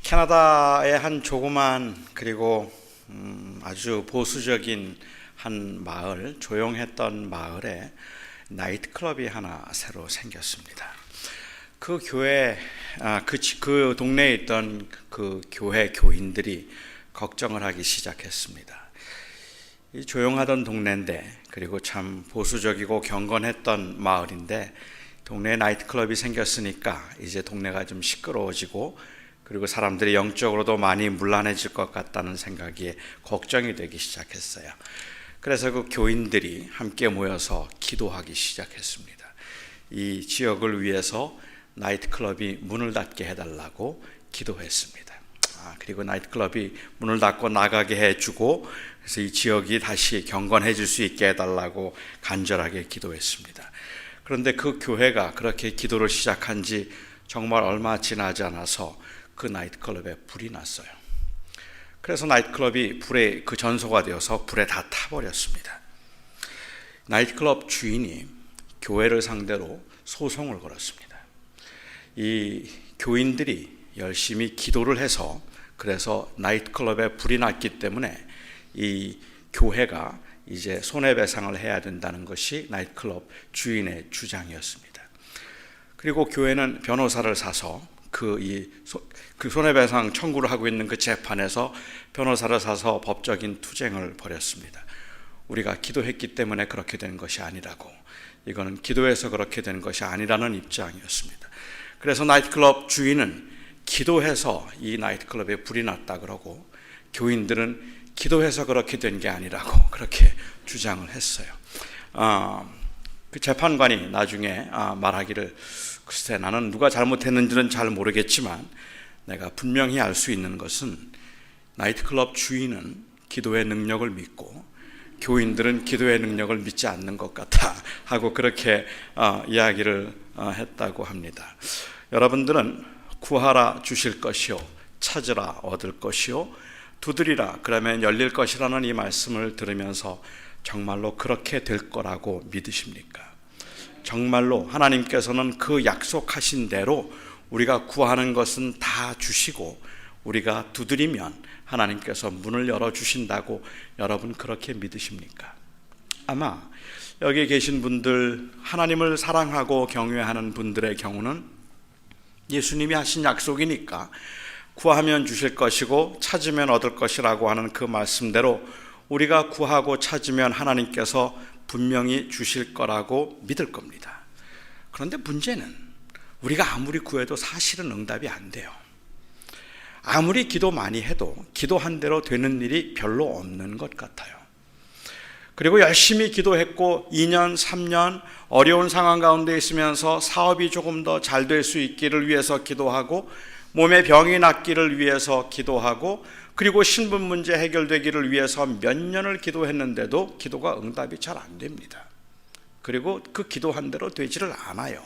캐나다의 한 조그만 그리고 아주 보수적인 한 마을, 조용했던 마을에 나이트클럽이 하나 새로 생겼습니다. 그 교회, 그 동네에 있던 그 교회 교인들이 걱정을 하기 시작했습니다. 이 조용하던 동네인데, 그리고 참 보수적이고 경건했던 마을인데 동네에 나이트클럽이 생겼으니까 이제 동네가 좀 시끄러워지고, 그리고 사람들이 영적으로도 많이 문란해질 것 같다는 생각이 걱정이 되기 시작했어요. 그래서 그 교인들이 함께 모여서 기도하기 시작했습니다. 이 지역을 위해서 나이트클럽이 문을 닫게 해달라고 기도했습니다. 그리고 나이트클럽이 문을 닫고 나가게 해주고, 그래서 이 지역이 다시 경건해질 수 있게 해달라고 간절하게 기도했습니다. 그런데 그 교회가 그렇게 기도를 시작한 지 정말 얼마 지나지 않아서 그 나이트클럽에 불이 났어요. 그래서 나이트클럽이 불에 그 전소가 되어서 불에 다 타버렸습니다. 나이트클럽 주인이 교회를 상대로 소송을 걸었습니다. 이 교인들이 열심히 기도를 해서, 그래서 나이트클럽에 불이 났기 때문에 이 교회가 이제 손해배상을 해야 된다는 것이 나이트클럽 주인의 주장이었습니다. 그리고 교회는 변호사를 사서 그 손해배상 청구를 하고 있는 그 재판에서 변호사를 사서 법적인 투쟁을 벌였습니다. 우리가 기도했기 때문에 그렇게 된 것이 아니라고, 이거는 기도해서 그렇게 된 것이 아니라는 입장이었습니다. 그래서 나이트클럽 주인은 기도해서 이 나이트클럽에 불이 났다 그러고, 교인들은 기도해서 그렇게 된 게 아니라고 그렇게 주장을 했어요. 그 재판관이 나중에 말하기를, 글쎄 나는 누가 잘못했는지는 잘 모르겠지만 내가 분명히 알 수 있는 것은 나이트클럽 주인은 기도의 능력을 믿고 교인들은 기도의 능력을 믿지 않는 것 같아 하고 그렇게 이야기를 했다고 합니다. 여러분들은 구하라 주실 것이요, 찾으라 얻을 것이요, 두드리라 그러면 열릴 것이라는 이 말씀을 들으면서 정말로 그렇게 될 거라고 믿으십니까? 정말로 하나님께서는 그 약속하신 대로 우리가 구하는 것은 다 주시고, 우리가 두드리면 하나님께서 문을 열어주신다고 여러분 그렇게 믿으십니까? 아마 여기 계신 분들, 하나님을 사랑하고 경외하는 분들의 경우는 예수님이 하신 약속이니까 구하면 주실 것이고 찾으면 얻을 것이라고 하는 그 말씀대로 우리가 구하고 찾으면 하나님께서 분명히 주실 거라고 믿을 겁니다. 그런데 문제는 우리가 아무리 구해도 사실은 응답이 안 돼요. 아무리 기도 많이 해도 기도한 대로 되는 일이 별로 없는 것 같아요. 그리고 열심히 기도했고 2년, 3년 어려운 상황 가운데 있으면서 사업이 조금 더 잘 될 수 있기를 위해서 기도하고, 몸에 병이 낫기를 위해서 기도하고, 그리고 신분 문제 해결되기를 위해서 몇 년을 기도했는데도 기도가 응답이 잘 안 됩니다. 그리고 그 기도한 대로 되지를 않아요.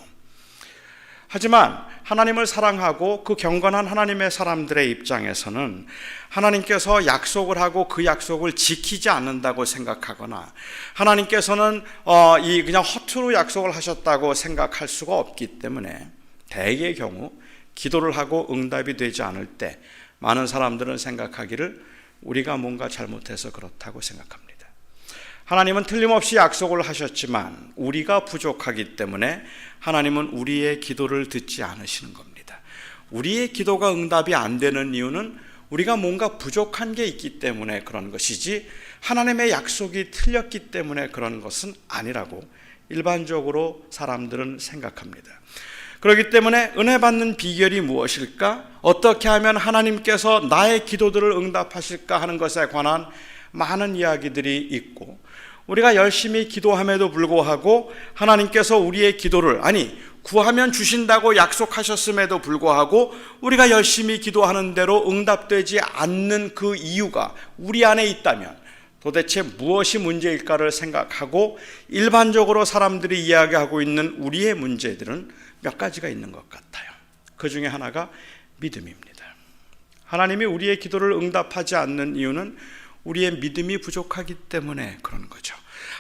하지만 하나님을 사랑하고 그 경건한 하나님의 사람들의 입장에서는 하나님께서 약속을 하고 그 약속을 지키지 않는다고 생각하거나, 하나님께서는 그냥 허투루 약속을 하셨다고 생각할 수가 없기 때문에 대개의 경우 기도를 하고 응답이 되지 않을 때 많은 사람들은 생각하기를 우리가 뭔가 잘못해서 그렇다고 생각합니다. 하나님은 틀림없이 약속을 하셨지만 우리가 부족하기 때문에 하나님은 우리의 기도를 듣지 않으시는 겁니다. 우리의 기도가 응답이 안 되는 이유는 우리가 뭔가 부족한 게 있기 때문에 그런 것이지, 하나님의 약속이 틀렸기 때문에 그런 것은 아니라고 일반적으로 사람들은 생각합니다. 그렇기 때문에 은혜 받는 비결이 무엇일까? 어떻게 하면 하나님께서 나의 기도들을 응답하실까 하는 것에 관한 많은 이야기들이 있고, 우리가 열심히 기도함에도 불구하고 하나님께서 우리의 기도를, 구하면 주신다고 약속하셨음에도 불구하고 우리가 열심히 기도하는 대로 응답되지 않는 그 이유가 우리 안에 있다면 도대체 무엇이 문제일까를 생각하고, 일반적으로 사람들이 이야기하고 있는 우리의 문제들은 몇 가지가 있는 것 같아요. 그 중에 하나가 믿음입니다. 하나님이 우리의 기도를 응답하지 않는 이유는 우리의 믿음이 부족하기 때문에 그런 거죠.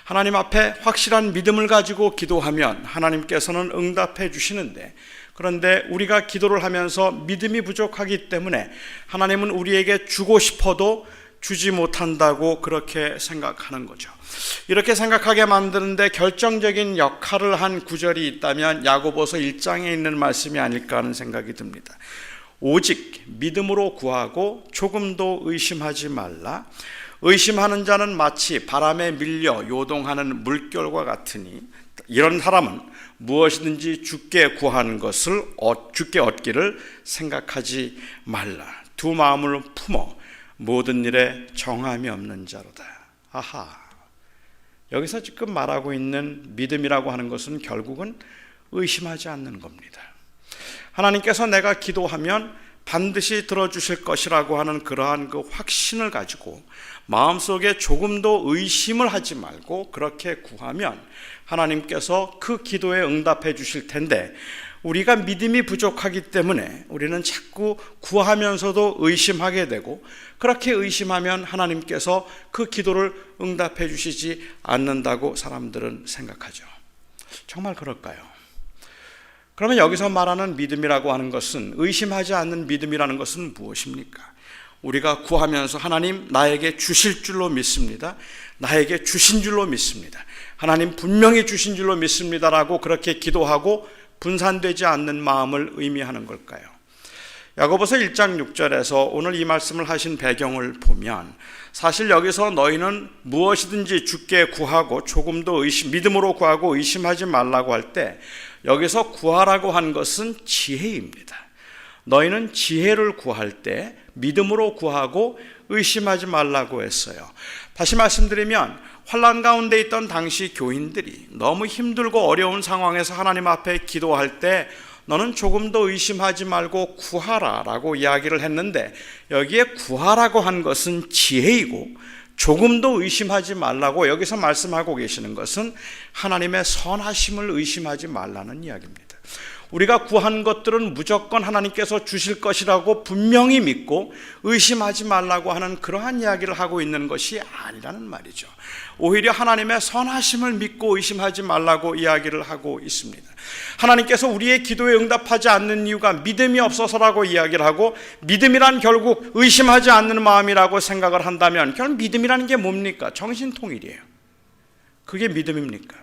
하나님 앞에 확실한 믿음을 가지고 기도하면 하나님께서는 응답해 주시는데, 그런데 우리가 기도를 하면서 믿음이 부족하기 때문에 하나님은 우리에게 주고 싶어도 주지 못한다고 그렇게 생각하는 거죠. 이렇게 생각하게 만드는데 결정적인 역할을 한 구절이 있다면 야고보서 1장에 있는 말씀이 아닐까 하는 생각이 듭니다. 오직 믿음으로 구하고 조금도 의심하지 말라. 의심하는 자는 마치 바람에 밀려 요동하는 물결과 같으니 이런 사람은 무엇이든지 주께 구하는 것을 주께 얻기를 생각하지 말라. 두 마음을 품어 모든 일에 정함이 없는 자로다. 아하, 여기서 지금 말하고 있는 믿음이라고 하는 것은 결국은 의심하지 않는 겁니다. 하나님께서 내가 기도하면 반드시 들어주실 것이라고 하는 그러한 그 확신을 가지고 마음속에 조금도 의심을 하지 말고 그렇게 구하면 하나님께서 그 기도에 응답해 주실 텐데, 우리가 믿음이 부족하기 때문에 우리는 자꾸 구하면서도 의심하게 되고, 그렇게 의심하면 하나님께서 그 기도를 응답해 주시지 않는다고 사람들은 생각하죠. 정말 그럴까요? 그러면 여기서 말하는 믿음이라고 하는 것은, 의심하지 않는 믿음이라는 것은 무엇입니까? 우리가 구하면서 하나님 나에게 주실 줄로 믿습니다. 나에게 주신 줄로 믿습니다. 하나님 분명히 주신 줄로 믿습니다라고 그렇게 기도하고 분산되지 않는 마음을 의미하는 걸까요? 야고보서 1장 6절에서 오늘 이 말씀을 하신 배경을 보면, 사실 여기서 너희는 무엇이든지 주께 구하고 조금도 믿음으로 구하고 의심하지 말라고 할 때, 여기서 구하라고 한 것은 지혜입니다. 너희는 지혜를 구할 때 믿음으로 구하고 의심하지 말라고 했어요. 다시 말씀드리면, 환난 가운데 있던 당시 교인들이 너무 힘들고 어려운 상황에서 하나님 앞에 기도할 때 너는 조금도 의심하지 말고 구하라 라고 이야기를 했는데, 여기에 구하라고 한 것은 지혜이고 조금도 의심하지 말라고 여기서 말씀하고 계시는 것은 하나님의 선하심을 의심하지 말라는 이야기입니다. 우리가 구한 것들은 무조건 하나님께서 주실 것이라고 분명히 믿고 의심하지 말라고 하는 그러한 이야기를 하고 있는 것이 아니라는 말이죠. 오히려 하나님의 선하심을 믿고 의심하지 말라고 이야기를 하고 있습니다. 하나님께서 우리의 기도에 응답하지 않는 이유가 믿음이 없어서라고 이야기를 하고, 믿음이란 결국 의심하지 않는 마음이라고 생각을 한다면, 결국 믿음이라는 게 뭡니까? 정신통일이에요. 그게 믿음입니까?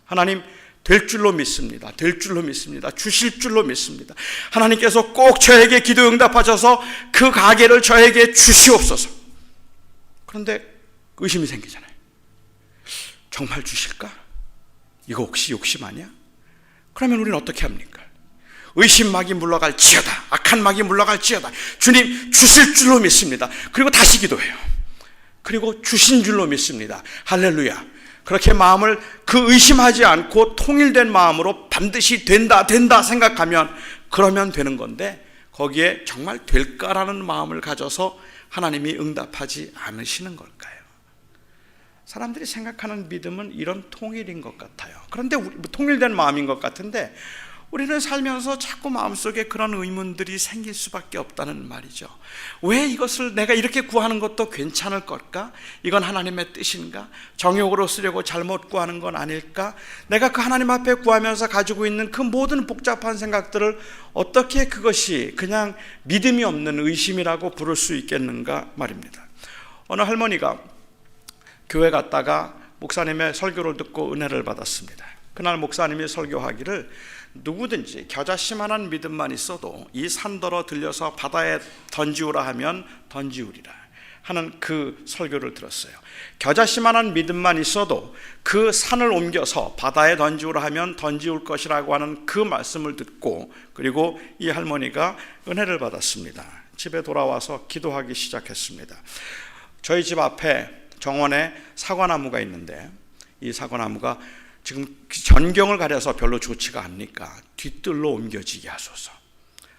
하나님 될 줄로 믿습니다. 될 줄로 믿습니다. 주실 줄로 믿습니다. 하나님께서 꼭 저에게 기도 응답하셔서 그 가게를 저에게 주시옵소서. 그런데 의심이 생기잖아요. 정말 주실까? 이거 혹시 욕심 아니야? 그러면 우리는 어떻게 합니까? 의심막이 물러갈지어다, 악한 막이 물러갈지어다, 주님 주실 줄로 믿습니다. 그리고 다시 기도해요. 그리고 주신 줄로 믿습니다. 할렐루야. 그렇게 마음을 그 의심하지 않고 통일된 마음으로 반드시 된다 생각하면 그러면 되는 건데, 거기에 정말 될까라는 마음을 가져서 하나님이 응답하지 않으시는 걸까요? 사람들이 생각하는 믿음은 이런 통일인 것 같아요. 그런데 통일된 마음인 것 같은데, 우리는 살면서 자꾸 마음속에 그런 의문들이 생길 수밖에 없다는 말이죠. 왜 이것을 내가 이렇게 구하는 것도 괜찮을 걸까? 이건 하나님의 뜻인가? 정욕으로 쓰려고 잘못 구하는 건 아닐까? 내가 그 하나님 앞에 구하면서 가지고 있는 그 모든 복잡한 생각들을 어떻게 그것이 그냥 믿음이 없는 의심이라고 부를 수 있겠는가 말입니다. 어느 할머니가 교회 갔다가 목사님의 설교를 듣고 은혜를 받았습니다. 그날 목사님이 설교하기를, 누구든지 겨자씨만한 믿음만 있어도 이 산더러 들려서 바다에 던지우라 하면 던지우리라 하는 그 설교를 들었어요. 겨자씨만한 믿음만 있어도 그 산을 옮겨서 바다에 던지우라 하면 던지울 것이라고 하는 그 말씀을 듣고, 그리고 이 할머니가 은혜를 받았습니다. 집에 돌아와서 기도하기 시작했습니다. 저희 집 앞에 정원에 사과나무가 있는데, 이 사과나무가 지금 전경을 가려서 별로 좋지가 않으니까 뒤뜰로 옮겨지게 하소서.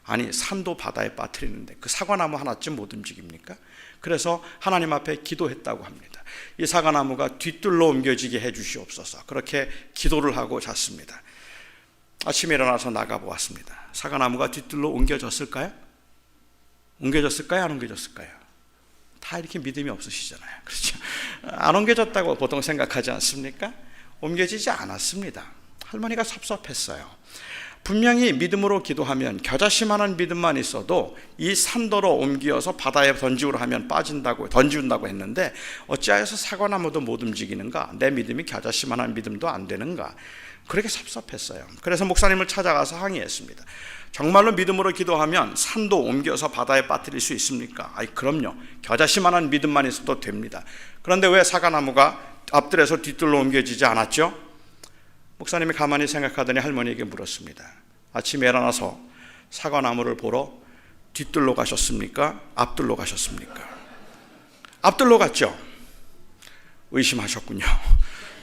아니, 산도 바다에 빠뜨리는데 그 사과나무 하나쯤 못 움직입니까? 그래서 하나님 앞에 기도했다고 합니다. 이 사과나무가 뒤뜰로 옮겨지게 해 주시옵소서. 그렇게 기도를 하고 잤습니다. 아침에 일어나서 나가보았습니다. 사과나무가 뒤뜰로 옮겨졌을까요? 옮겨졌을까요? 안 옮겨졌을까요? 다 이렇게 믿음이 없으시잖아요. 그렇죠? 안 옮겨졌다고 보통 생각하지 않습니까? 옮겨지지 않았습니다. 할머니가 섭섭했어요. 분명히 믿음으로 기도하면 겨자씨만한 믿음만 있어도 이 산더러 옮기어서 바다에 던지운다고 했는데 어찌하여서 사과나무도 못 움직이는가? 내 믿음이 겨자씨만한 믿음도 안 되는가? 그렇게 섭섭했어요. 그래서 목사님을 찾아가서 항의했습니다. 정말로 믿음으로 기도하면 산도 옮겨서 바다에 빠뜨릴 수 있습니까? 그럼요. 겨자씨만한 믿음만 있어도 됩니다. 그런데 왜 사과나무가 앞들에서 뒤뜰로 옮겨지지 않았죠? 목사님이 가만히 생각하더니 할머니에게 물었습니다. 아침에 일어나서 사과나무를 보러 뒤뜰로 가셨습니까? 앞뜰로 가셨습니까? 앞뜰로 갔죠? 의심하셨군요.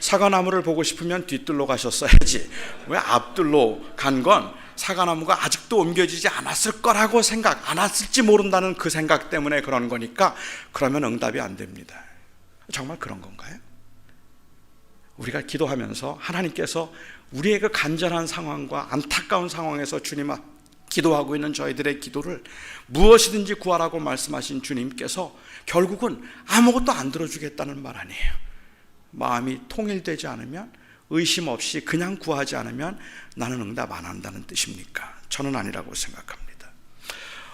사과나무를 보고 싶으면 뒤뜰로 가셨어야지 왜 앞뜰로 간 건 사과나무가 아직도 옮겨지지 않았을 거라고 안 했을지 모른다는 그 생각 때문에 그런 거니까 그러면 응답이 안 됩니다. 정말 그런 건가요? 우리가 기도하면서 하나님께서 우리의 그 간절한 상황과 안타까운 상황에서 주님 앞 기도하고 있는 저희들의 기도를 무엇이든지 구하라고 말씀하신 주님께서 결국은 아무것도 안 들어주겠다는 말 아니에요. 마음이 통일되지 않으면, 의심 없이 그냥 구하지 않으면 나는 응답 안 한다는 뜻입니까? 저는 아니라고 생각합니다.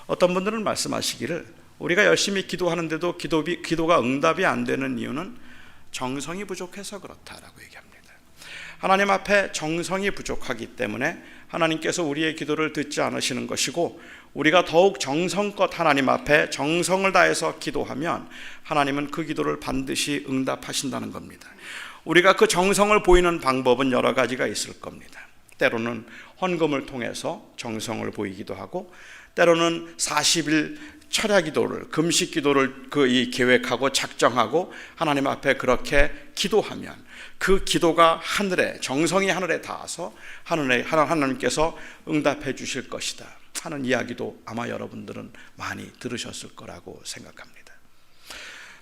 어떤 분들은 말씀하시기를 우리가 열심히 기도하는데도 기도가 응답이 안 되는 이유는 정성이 부족해서 그렇다라고 얘기합니다. 하나님 앞에 정성이 부족하기 때문에 하나님께서 우리의 기도를 듣지 않으시는 것이고, 우리가 더욱 정성껏 하나님 앞에 정성을 다해서 기도하면 하나님은 그 기도를 반드시 응답하신다는 겁니다. 우리가 그 정성을 보이는 방법은 여러 가지가 있을 겁니다. 때로는 헌금을 통해서 정성을 보이기도 하고, 때로는 40일 철야 기도를, 금식 기도를 계획하고 작정하고 하나님 앞에 그렇게 기도하면 그 기도가 정성이 하늘에 닿아서 하나님께서 응답해 주실 것이다 하는 이야기도 아마 여러분들은 많이 들으셨을 거라고 생각합니다.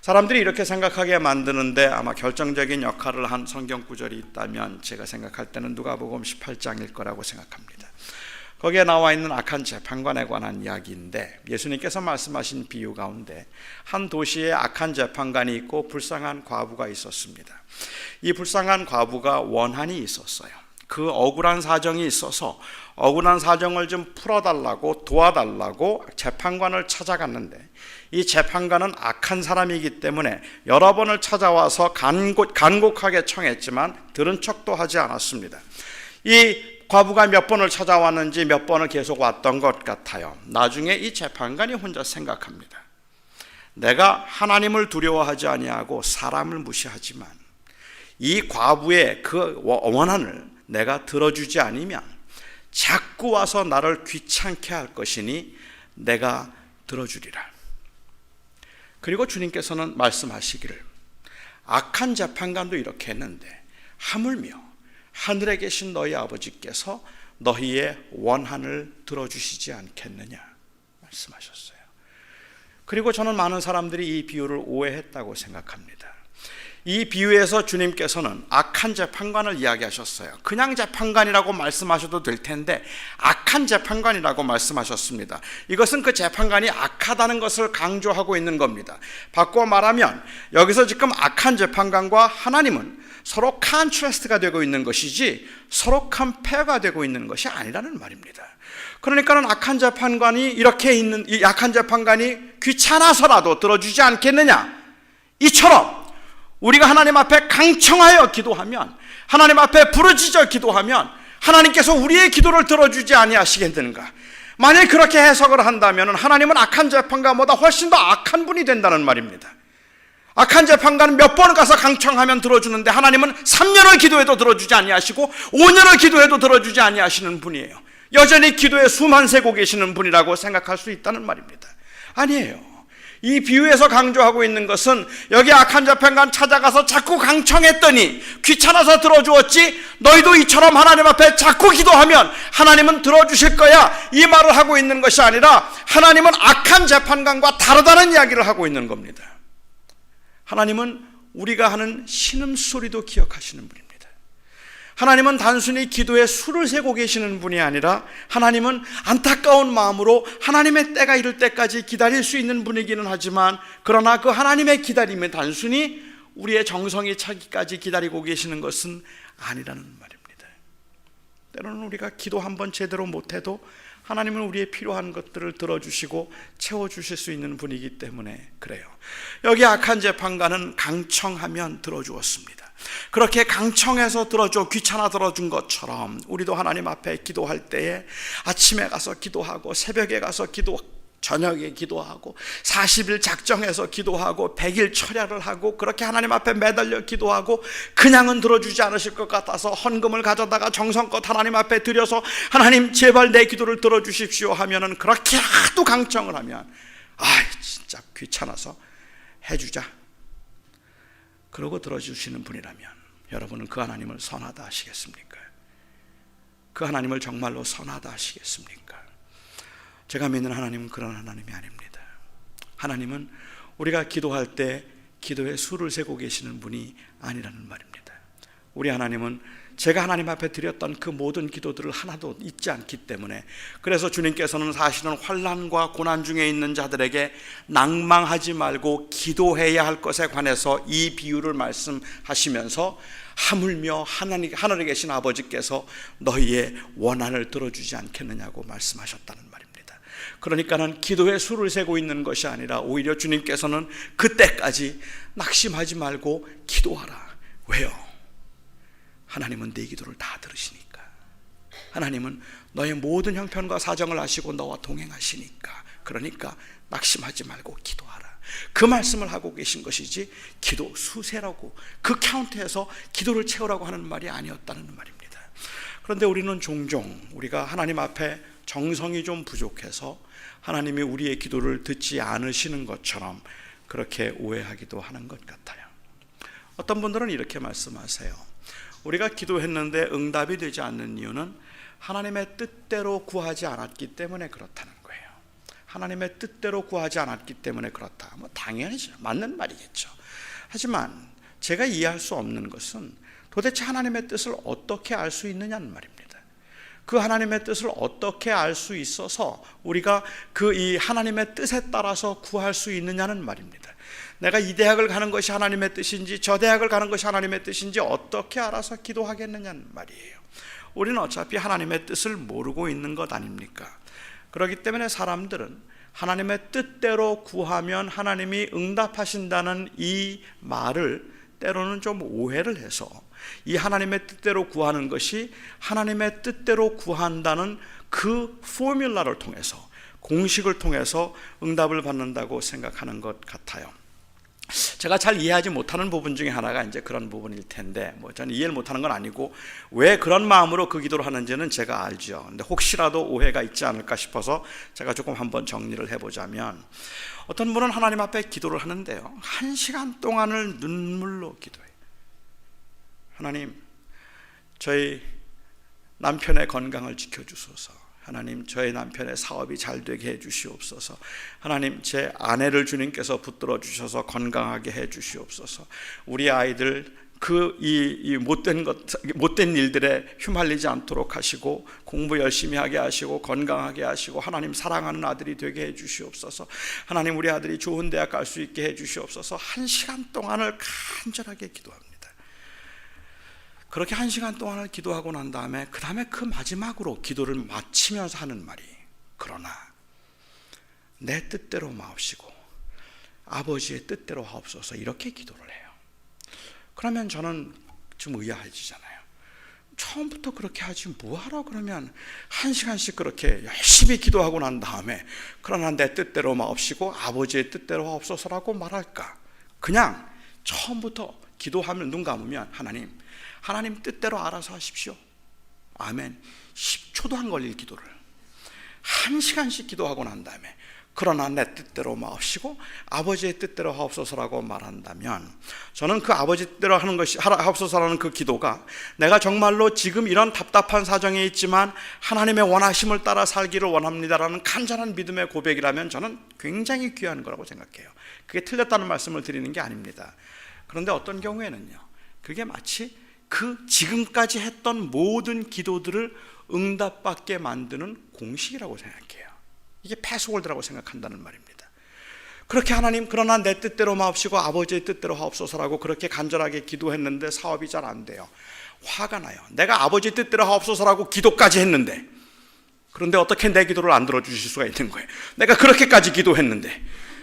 사람들이 이렇게 생각하게 만드는데 아마 결정적인 역할을 한 성경 구절이 있다면 제가 생각할 때는 누가복음 18장일 거라고 생각합니다. 거기에 나와 있는 악한 재판관에 관한 이야기인데, 예수님께서 말씀하신 비유 가운데 한 도시에 악한 재판관이 있고 불쌍한 과부가 있었습니다. 이 불쌍한 과부가 원한이 있었어요. 그 억울한 사정이 있어서 억울한 사정을 좀 풀어달라고, 도와달라고 재판관을 찾아갔는데, 이 재판관은 악한 사람이기 때문에 여러 번을 찾아와서 간곡하게 청했지만 들은 척도 하지 않았습니다. 이 과부가 몇 번을 찾아왔는지 몇 번을 계속 왔던 것 같아요. 나중에 이 재판관이 혼자 생각합니다. 내가 하나님을 두려워하지 아니하고 사람을 무시하지만 이 과부의 그 원한을 내가 들어주지 않으면 자꾸 와서 나를 귀찮게 할 것이니 내가 들어주리라. 그리고 주님께서는 말씀하시기를 악한 재판관도 이렇게 했는데 하물며 하늘에 계신 너희 아버지께서 너희의 원한을 들어주시지 않겠느냐 말씀하셨어요. 그리고 저는 많은 사람들이 이 비유를 오해했다고 생각합니다. 이 비유에서 주님께서는 악한 재판관을 이야기하셨어요. 그냥 재판관이라고 말씀하셔도 될 텐데 악한 재판관이라고 말씀하셨습니다. 이것은 그 재판관이 악하다는 것을 강조하고 있는 겁니다. 바꿔 말하면 여기서 지금 악한 재판관과 하나님은 서로 컨트라스트가 되고 있는 것이지 서로 컴페어가 되고 있는 것이 아니라는 말입니다. 그러니까는 악한 재판관이 이 악한 재판관이 귀찮아서라도 들어주지 않겠느냐, 이처럼 우리가 하나님 앞에 강청하여 기도하면, 하나님 앞에 부르짖어 기도하면 하나님께서 우리의 기도를 들어주지 아니하시겠는가? 만약 그렇게 해석을 한다면 하나님은 악한 재판관보다 훨씬 더 악한 분이 된다는 말입니다. 악한 재판관은 몇 번을 가서 강청하면 들어주는데 하나님은 3년을 기도해도 들어주지 아니하시고 5년을 기도해도 들어주지 아니하시는 분이에요. 여전히 기도에 수만 세고 계시는 분이라고 생각할 수 있다는 말입니다. 아니에요. 이 비유에서 강조하고 있는 것은 여기 악한 재판관 찾아가서 자꾸 강청했더니 귀찮아서 들어주었지, 너희도 이처럼 하나님 앞에 자꾸 기도하면 하나님은 들어주실 거야, 이 말을 하고 있는 것이 아니라 하나님은 악한 재판관과 다르다는 이야기를 하고 있는 겁니다. 하나님은 우리가 하는 신음소리도 기억하시는 분입니다. 하나님은 단순히 기도에 수를 세고 계시는 분이 아니라 하나님은 안타까운 마음으로 하나님의 때가 이를 때까지 기다릴 수 있는 분이기는 하지만, 그러나 그 하나님의 기다림은 단순히 우리의 정성이 차기까지 기다리고 계시는 것은 아니라는 말입니다. 때로는 우리가 기도 한번 제대로 못해도 하나님은 우리의 필요한 것들을 들어주시고 채워주실 수 있는 분이기 때문에 그래요. 여기 악한 재판관은 강청하면 들어주었습니다. 그렇게 강청해서 들어줘, 귀찮아 들어준 것처럼 우리도 하나님 앞에 기도할 때에 아침에 가서 기도하고, 새벽에 가서 저녁에 기도하고, 40일 작정해서 기도하고, 100일 철야를 하고, 그렇게 하나님 앞에 매달려 기도하고, 그냥은 들어주지 않으실 것 같아서 헌금을 가져다가 정성껏 하나님 앞에 드려서 하나님 제발 내 기도를 들어주십시오 하면은, 그렇게 하도 강청을 하면 진짜 귀찮아서 해주자 그러고 들어주시는 분이라면 여러분은 그 하나님을 선하다 하시겠습니까? 그 하나님을 정말로 선하다 하시겠습니까? 제가 믿는 하나님은 그런 하나님이 아닙니다. 하나님은 우리가 기도할 때 기도에 수를 세고 계시는 분이 아니라는 말입니다. 우리 하나님은 제가 하나님 앞에 드렸던 그 모든 기도들을 하나도 잊지 않기 때문에, 그래서 주님께서는 사실은 환난과 고난 중에 있는 자들에게 낭망하지 말고 기도해야 할 것에 관해서 이 비유를 말씀하시면서 하물며 하늘에 계신 아버지께서 너희의 원한을 들어주지 않겠느냐고 말씀하셨다는 말입니다. 그러니까는 기도에 수를 세고 있는 것이 아니라 오히려 주님께서는 그때까지 낙심하지 말고 기도하라. 왜요? 하나님은 네 기도를 다 들으시니까. 하나님은 너의 모든 형편과 사정을 아시고 너와 동행하시니까. 그러니까 낙심하지 말고 기도하라. 그 말씀을 하고 계신 것이지 기도 수세라고, 그 카운트에서 기도를 채우라고 하는 말이 아니었다는 말입니다. 그런데 우리는 종종 우리가 하나님 앞에 정성이 좀 부족해서 하나님이 우리의 기도를 듣지 않으시는 것처럼 그렇게 오해하기도 하는 것 같아요. 어떤 분들은 이렇게 말씀하세요. 우리가 기도했는데 응답이 되지 않는 이유는 하나님의 뜻대로 구하지 않았기 때문에 그렇다는 거예요. 하나님의 뜻대로 구하지 않았기 때문에 그렇다. 당연히죠. 맞는 말이겠죠. 하지만 제가 이해할 수 없는 것은 도대체 하나님의 뜻을 어떻게 알 수 있느냐는 말입니다. 그 하나님의 뜻을 어떻게 알 수 있어서 우리가 이 하나님의 뜻에 따라서 구할 수 있느냐는 말입니다. 내가 이 대학을 가는 것이 하나님의 뜻인지 저 대학을 가는 것이 하나님의 뜻인지 어떻게 알아서 기도하겠느냐는 말이에요. 우리는 어차피 하나님의 뜻을 모르고 있는 것 아닙니까? 그렇기 때문에 사람들은 하나님의 뜻대로 구하면 하나님이 응답하신다는 이 말을 때로는 좀 오해를 해서 이 하나님의 뜻대로 구하는 것이 하나님의 뜻대로 구한다는 그 포뮬라를 통해서, 공식을 통해서 응답을 받는다고 생각하는 것 같아요. 제가 잘 이해하지 못하는 부분 중에 하나가 이제 그런 부분일 텐데, 저는 이해를 못하는 건 아니고 왜 그런 마음으로 그 기도를 하는지는 제가 알죠. 근데 혹시라도 오해가 있지 않을까 싶어서 제가 조금 한번 정리를 해보자면, 어떤 분은 하나님 앞에 기도를 하는데요, 1시간 동안을 눈물로 기도해요. 하나님, 저희 남편의 건강을 지켜주소서. 하나님, 저희 남편의 사업이 잘 되게 해주시옵소서. 하나님, 제 아내를 주님께서 붙들어 주셔서 건강하게 해주시옵소서. 우리 아이들 못된 일들에 휘말리지 않도록 하시고, 공부 열심히 하게 하시고, 건강하게 하시고, 하나님 사랑하는 아들이 되게 해주시옵소서. 하나님, 우리 아들이 좋은 대학 갈 수 있게 해주시옵소서. 1시간 동안을 간절하게 기도합니다. 그렇게 1시간 동안을 기도하고 난 다음에 그 마지막으로 기도를 마치면서 하는 말이, 그러나 내 뜻대로 마옵시고 아버지의 뜻대로 하옵소서, 이렇게 기도를 해요. 그러면 저는 좀 의아해지잖아요. 처음부터 그렇게 하지 뭐하라 그러면 1시간씩 그렇게 열심히 기도하고 난 다음에 그러나 내 뜻대로 마옵시고 아버지의 뜻대로 하옵소서라고 말할까? 그냥 처음부터 기도하면 눈 감으면 하나님 뜻대로 알아서 하십시오, 아멘, 10초도 안 걸릴 기도를 1시간씩 기도하고 난 다음에 그러나 내 뜻대로 마옵시고 아버지의 뜻대로 하옵소서라고 말한다면, 저는 그 아버지 뜻대로 하는 것이 하옵소서라는 그 기도가 내가 정말로 지금 이런 답답한 사정에 있지만 하나님의 원하심을 따라 살기를 원합니다라는 간절한 믿음의 고백이라면 저는 굉장히 귀한 거라고 생각해요. 그게 틀렸다는 말씀을 드리는 게 아닙니다. 그런데 어떤 경우에는요, 그게 마치 그 지금까지 했던 모든 기도들을 응답받게 만드는 공식이라고 생각해요. 이게 패스워드라고 생각한다는 말입니다. 그렇게 하나님, 그러나 내 뜻대로 마옵시고 아버지의 뜻대로 하옵소서라고 그렇게 간절하게 기도했는데 사업이 잘 안 돼요. 화가 나요. 내가 아버지 뜻대로 하옵소서라고 기도까지 했는데, 그런데 어떻게 내 기도를 안 들어주실 수가 있는 거예요? 내가 그렇게까지 기도했는데,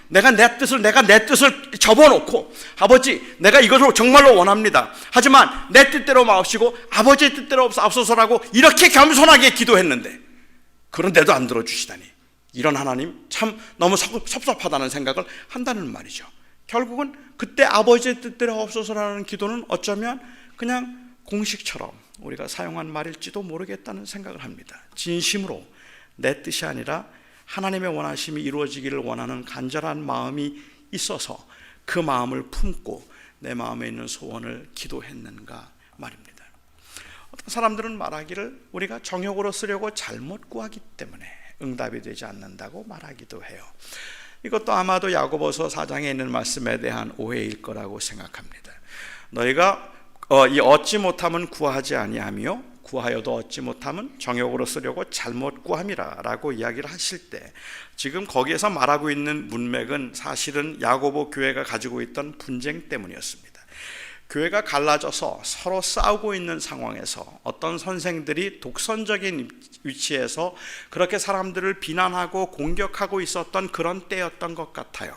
내가 내 뜻을 접어놓고, 아버지 내가 이것을 정말로 원합니다, 하지만 내 뜻대로 마옵시고 아버지의 뜻대로 앞서서라고 이렇게 겸손하게 기도했는데, 그런데도 안 들어주시다니, 이런 하나님 참 너무 섭섭하다는 생각을 한다는 말이죠. 결국은 그때 아버지의 뜻대로 없어서라는 기도는 어쩌면 그냥 공식처럼 우리가 사용한 말일지도 모르겠다는 생각을 합니다. 진심으로 내 뜻이 아니라 하나님의 원하심이 이루어지기를 원하는 간절한 마음이 있어서 그 마음을 품고 내 마음에 있는 소원을 기도했는가 말입니다. 어떤 사람들은 말하기를 우리가 정욕으로 쓰려고 잘못 구하기 때문에 응답이 되지 않는다고 말하기도 해요. 이것도 아마도 야고보서 4장에 있는 말씀에 대한 오해일 거라고 생각합니다. 너희가 이 얻지 못함은 구하지 아니하며 구하여도 얻지 못함은 정욕으로 쓰려고 잘못 구함이라 라고 이야기를 하실 때, 지금 거기에서 말하고 있는 문맥은 사실은 야고보 교회가 가지고 있던 분쟁 때문이었습니다. 교회가 갈라져서 서로 싸우고 있는 상황에서 어떤 선생들이 독선적인 위치에서 그렇게 사람들을 비난하고 공격하고 있었던 그런 때였던 것 같아요.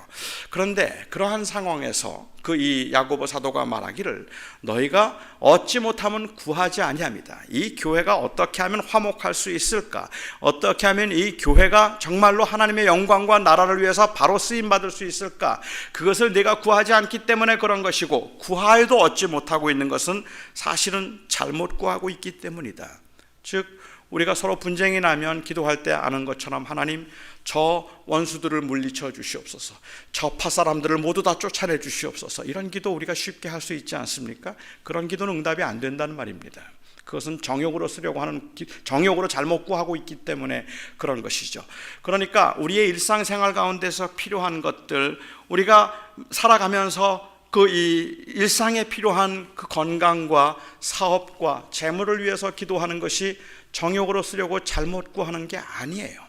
그런데 그러한 상황에서 이 야고보 사도가 말하기를 너희가 얻지 못하면 구하지 아니합니다. 이 교회가 어떻게 하면 화목할 수 있을까? 어떻게 하면 이 교회가 정말로 하나님의 영광과 나라를 위해서 바로 쓰임받을 수 있을까? 그것을 내가 구하지 않기 때문에 그런 것이고, 구하여도 얻지 못하고 있는 것은 사실은 잘못 구하고 있기 때문이다. 즉 우리가 서로 분쟁이 나면 기도할 때 아는 것처럼 하나님 저 원수들을 물리쳐 주시옵소서, 저 파 사람들을 모두 다 쫓아내 주시옵소서, 이런 기도 우리가 쉽게 할 수 있지 않습니까? 그런 기도는 응답이 안 된다는 말입니다. 그것은 정욕으로 쓰려고 하는, 정욕으로 잘못 구하고 있기 때문에 그런 것이죠. 그러니까 우리의 일상생활 가운데서 필요한 것들, 우리가 살아가면서 이 일상에 필요한 그 건강과 사업과 재물을 위해서 기도하는 것이 정욕으로 쓰려고 잘못 구하는 게 아니에요.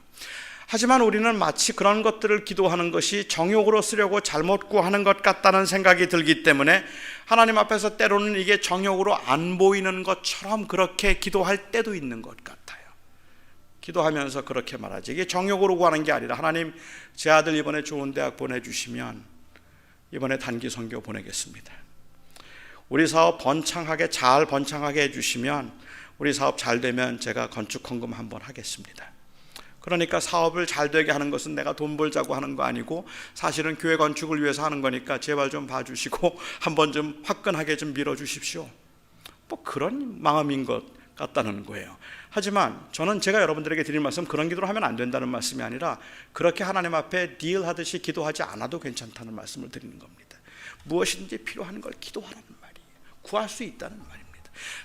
하지만 우리는 마치 그런 것들을 기도하는 것이 정욕으로 쓰려고 잘못 구하는 것 같다는 생각이 들기 때문에 하나님 앞에서 때로는 이게 정욕으로 안 보이는 것처럼 그렇게 기도할 때도 있는 것 같아요. 기도하면서 그렇게 말하지, 이게 정욕으로 구하는 게 아니라 하나님 제 아들 이번에 좋은 대학 보내주시면 이번에 단기 선교 보내겠습니다. 우리 사업 잘 번창하게 해주시면, 우리 사업 잘 되면 제가 건축 헌금 한번 하겠습니다. 그러니까 사업을 잘 되게 하는 것은 내가 돈 벌자고 하는 거 아니고 사실은 교회 건축을 위해서 하는 거니까 제발 좀 봐주시고 한번 좀 화끈하게 좀 밀어주십시오. 뭐 그런 마음인 것 같다는 거예요. 하지만 저는 제가 여러분들에게 드릴 말씀, 그런 기도를 하면 안 된다는 말씀이 아니라 그렇게 하나님 앞에 딜하듯이 기도하지 않아도 괜찮다는 말씀을 드리는 겁니다. 무엇이든지 필요한 걸 기도하라는 말이에요. 구할 수 있다는 말입니다.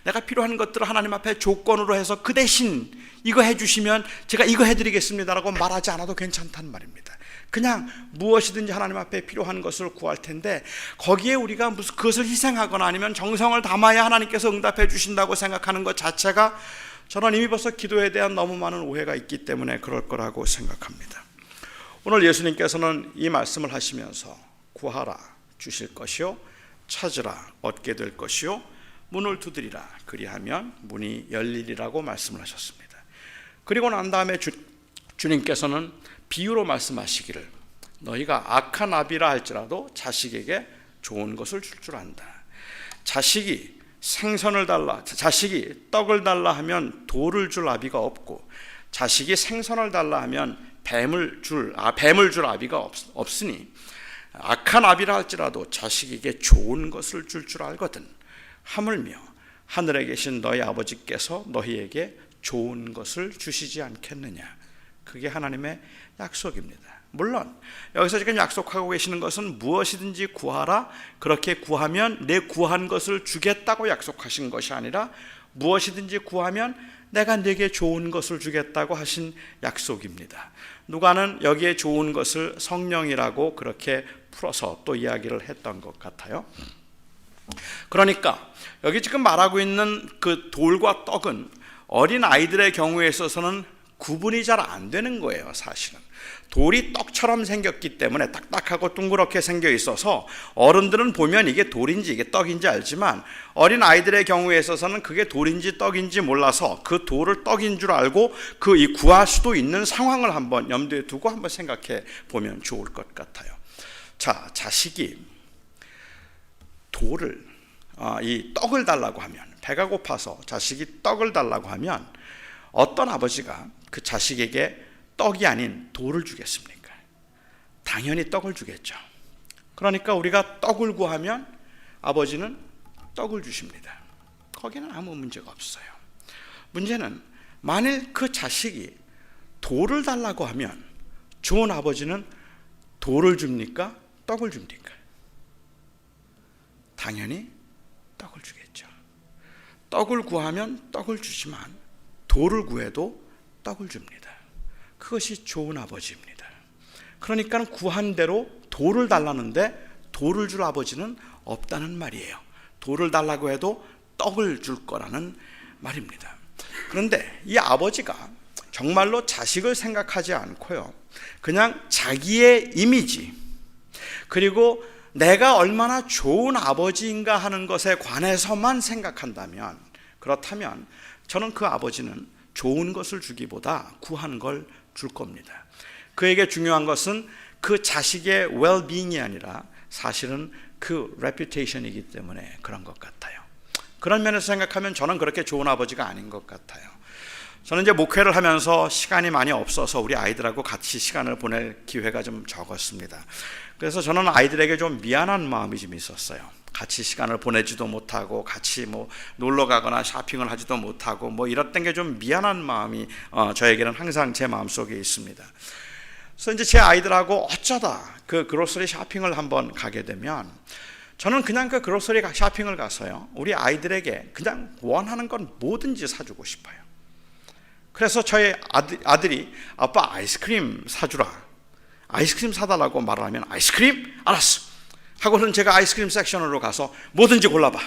내가 필요한 것들을 하나님 앞에 조건으로 해서 그 대신 이거 해주시면 제가 이거 해드리겠습니다라고 말하지 않아도 괜찮다는 말입니다. 그냥 무엇이든지 하나님 앞에 필요한 것을 구할 텐데, 거기에 우리가 무슨 그것을 희생하거나 아니면 정성을 담아야 하나님께서 응답해 주신다고 생각하는 것 자체가, 저는 이미 벌써 기도에 대한 너무 많은 오해가 있기 때문에 그럴 거라고 생각합니다. 오늘 예수님께서는 이 말씀을 하시면서 구하라 주실 것이요, 찾으라 얻게 될 것이요, 문을 두드리라 그리하면 문이 열리리라고 말씀을 하셨습니다. 그리고 난 다음에 주님께서는 비유로 말씀하시기를 너희가 악한 아비라 할지라도 자식에게 좋은 것을 줄 줄 안다. 자식이 떡을 달라 하면 돌을 줄 아비가 없고, 자식이 생선을 달라 하면 뱀을 줄 아비가 없으니, 악한 아비라 할지라도 자식에게 좋은 것을 줄 줄 알거든. 하물며 하늘에 계신 너희 아버지께서 너희에게 좋은 것을 주시지 않겠느냐. 그게 하나님의 약속입니다. 물론 여기서 지금 약속하고 계시는 것은 무엇이든지 구하라, 그렇게 구하면 내 구한 것을 주겠다고 약속하신 것이 아니라 무엇이든지 구하면 내가 네게 좋은 것을 주겠다고 하신 약속입니다. 누가는 여기에 좋은 것을 성령이라고 그렇게 풀어서 또 이야기를 했던 것 같아요. 그러니까 여기 지금 말하고 있는 그 돌과 떡은 어린 아이들의 경우에 있어서는 구분이 잘 안 되는 거예요. 사실은 돌이 떡처럼 생겼기 때문에 딱딱하고 둥그렇게 생겨 있어서 어른들은 보면 이게 돌인지 이게 떡인지 알지만 어린 아이들의 경우에 있어서는 그게 돌인지 떡인지 몰라서 그 돌을 떡인 줄 알고 이 구할 수도 있는 상황을 한번 염두에 두고 한번 생각해 보면 좋을 것 같아요. 자, 자식이 이 떡을 달라고 하면, 배가 고파서 자식이 떡을 달라고 하면 어떤 아버지가 그 자식에게 떡이 아닌 돌을 주겠습니까? 당연히 떡을 주겠죠. 그러니까 우리가 떡을 구하면 아버지는 떡을 주십니다. 거기는 아무 문제가 없어요. 문제는 만일 그 자식이 돌을 달라고 하면 좋은 아버지는 돌을 줍니까? 떡을 줍니까? 당연히 떡을 주겠죠. 떡을 구하면 떡을 주지만 돌을 구해도 떡을 줍니다. 그것이 좋은 아버지입니다. 그러니까 구한 대로 돌을 달라는데 돌을 줄 아버지는 없다는 말이에요. 돌을 달라고 해도 떡을 줄 거라는 말입니다. 그런데 이 아버지가 정말로 자식을 생각하지 않고요, 그냥 자기의 이미지, 그리고 내가 얼마나 좋은 아버지인가 하는 것에 관해서만 생각한다면, 그렇다면 저는 그 아버지는 좋은 것을 주기보다 구한 걸 줄 겁니다. 그에게 중요한 것은 그 자식의 well-being이 아니라 사실은 그 reputation이기 때문에 그런 것 같아요. 그런 면에서 생각하면 저는 그렇게 좋은 아버지가 아닌 것 같아요. 저는 이제 목회를 하면서 시간이 많이 없어서 우리 아이들하고 같이 시간을 보낼 기회가 좀 적었습니다. 그래서 저는 아이들에게 좀 미안한 마음이 좀 있었어요. 같이 시간을 보내지도 못하고 같이 놀러 가거나 쇼핑을 하지도 못하고 이랬던 게 좀 미안한 마음이 저에게는 항상 제 마음속에 있습니다. 그래서 이제 제 아이들하고 어쩌다 그 그로서리 쇼핑을 한번 가게 되면 저는 그냥 그 그로서리 쇼핑을 가서요, 우리 아이들에게 그냥 원하는 건 뭐든지 사주고 싶어요. 그래서 저희 아들이 아빠 아이스크림 사주라, 아이스크림 사달라고 말을 하면 아이스크림? 알았어 하고는 제가 아이스크림 섹션으로 가서 뭐든지 골라봐.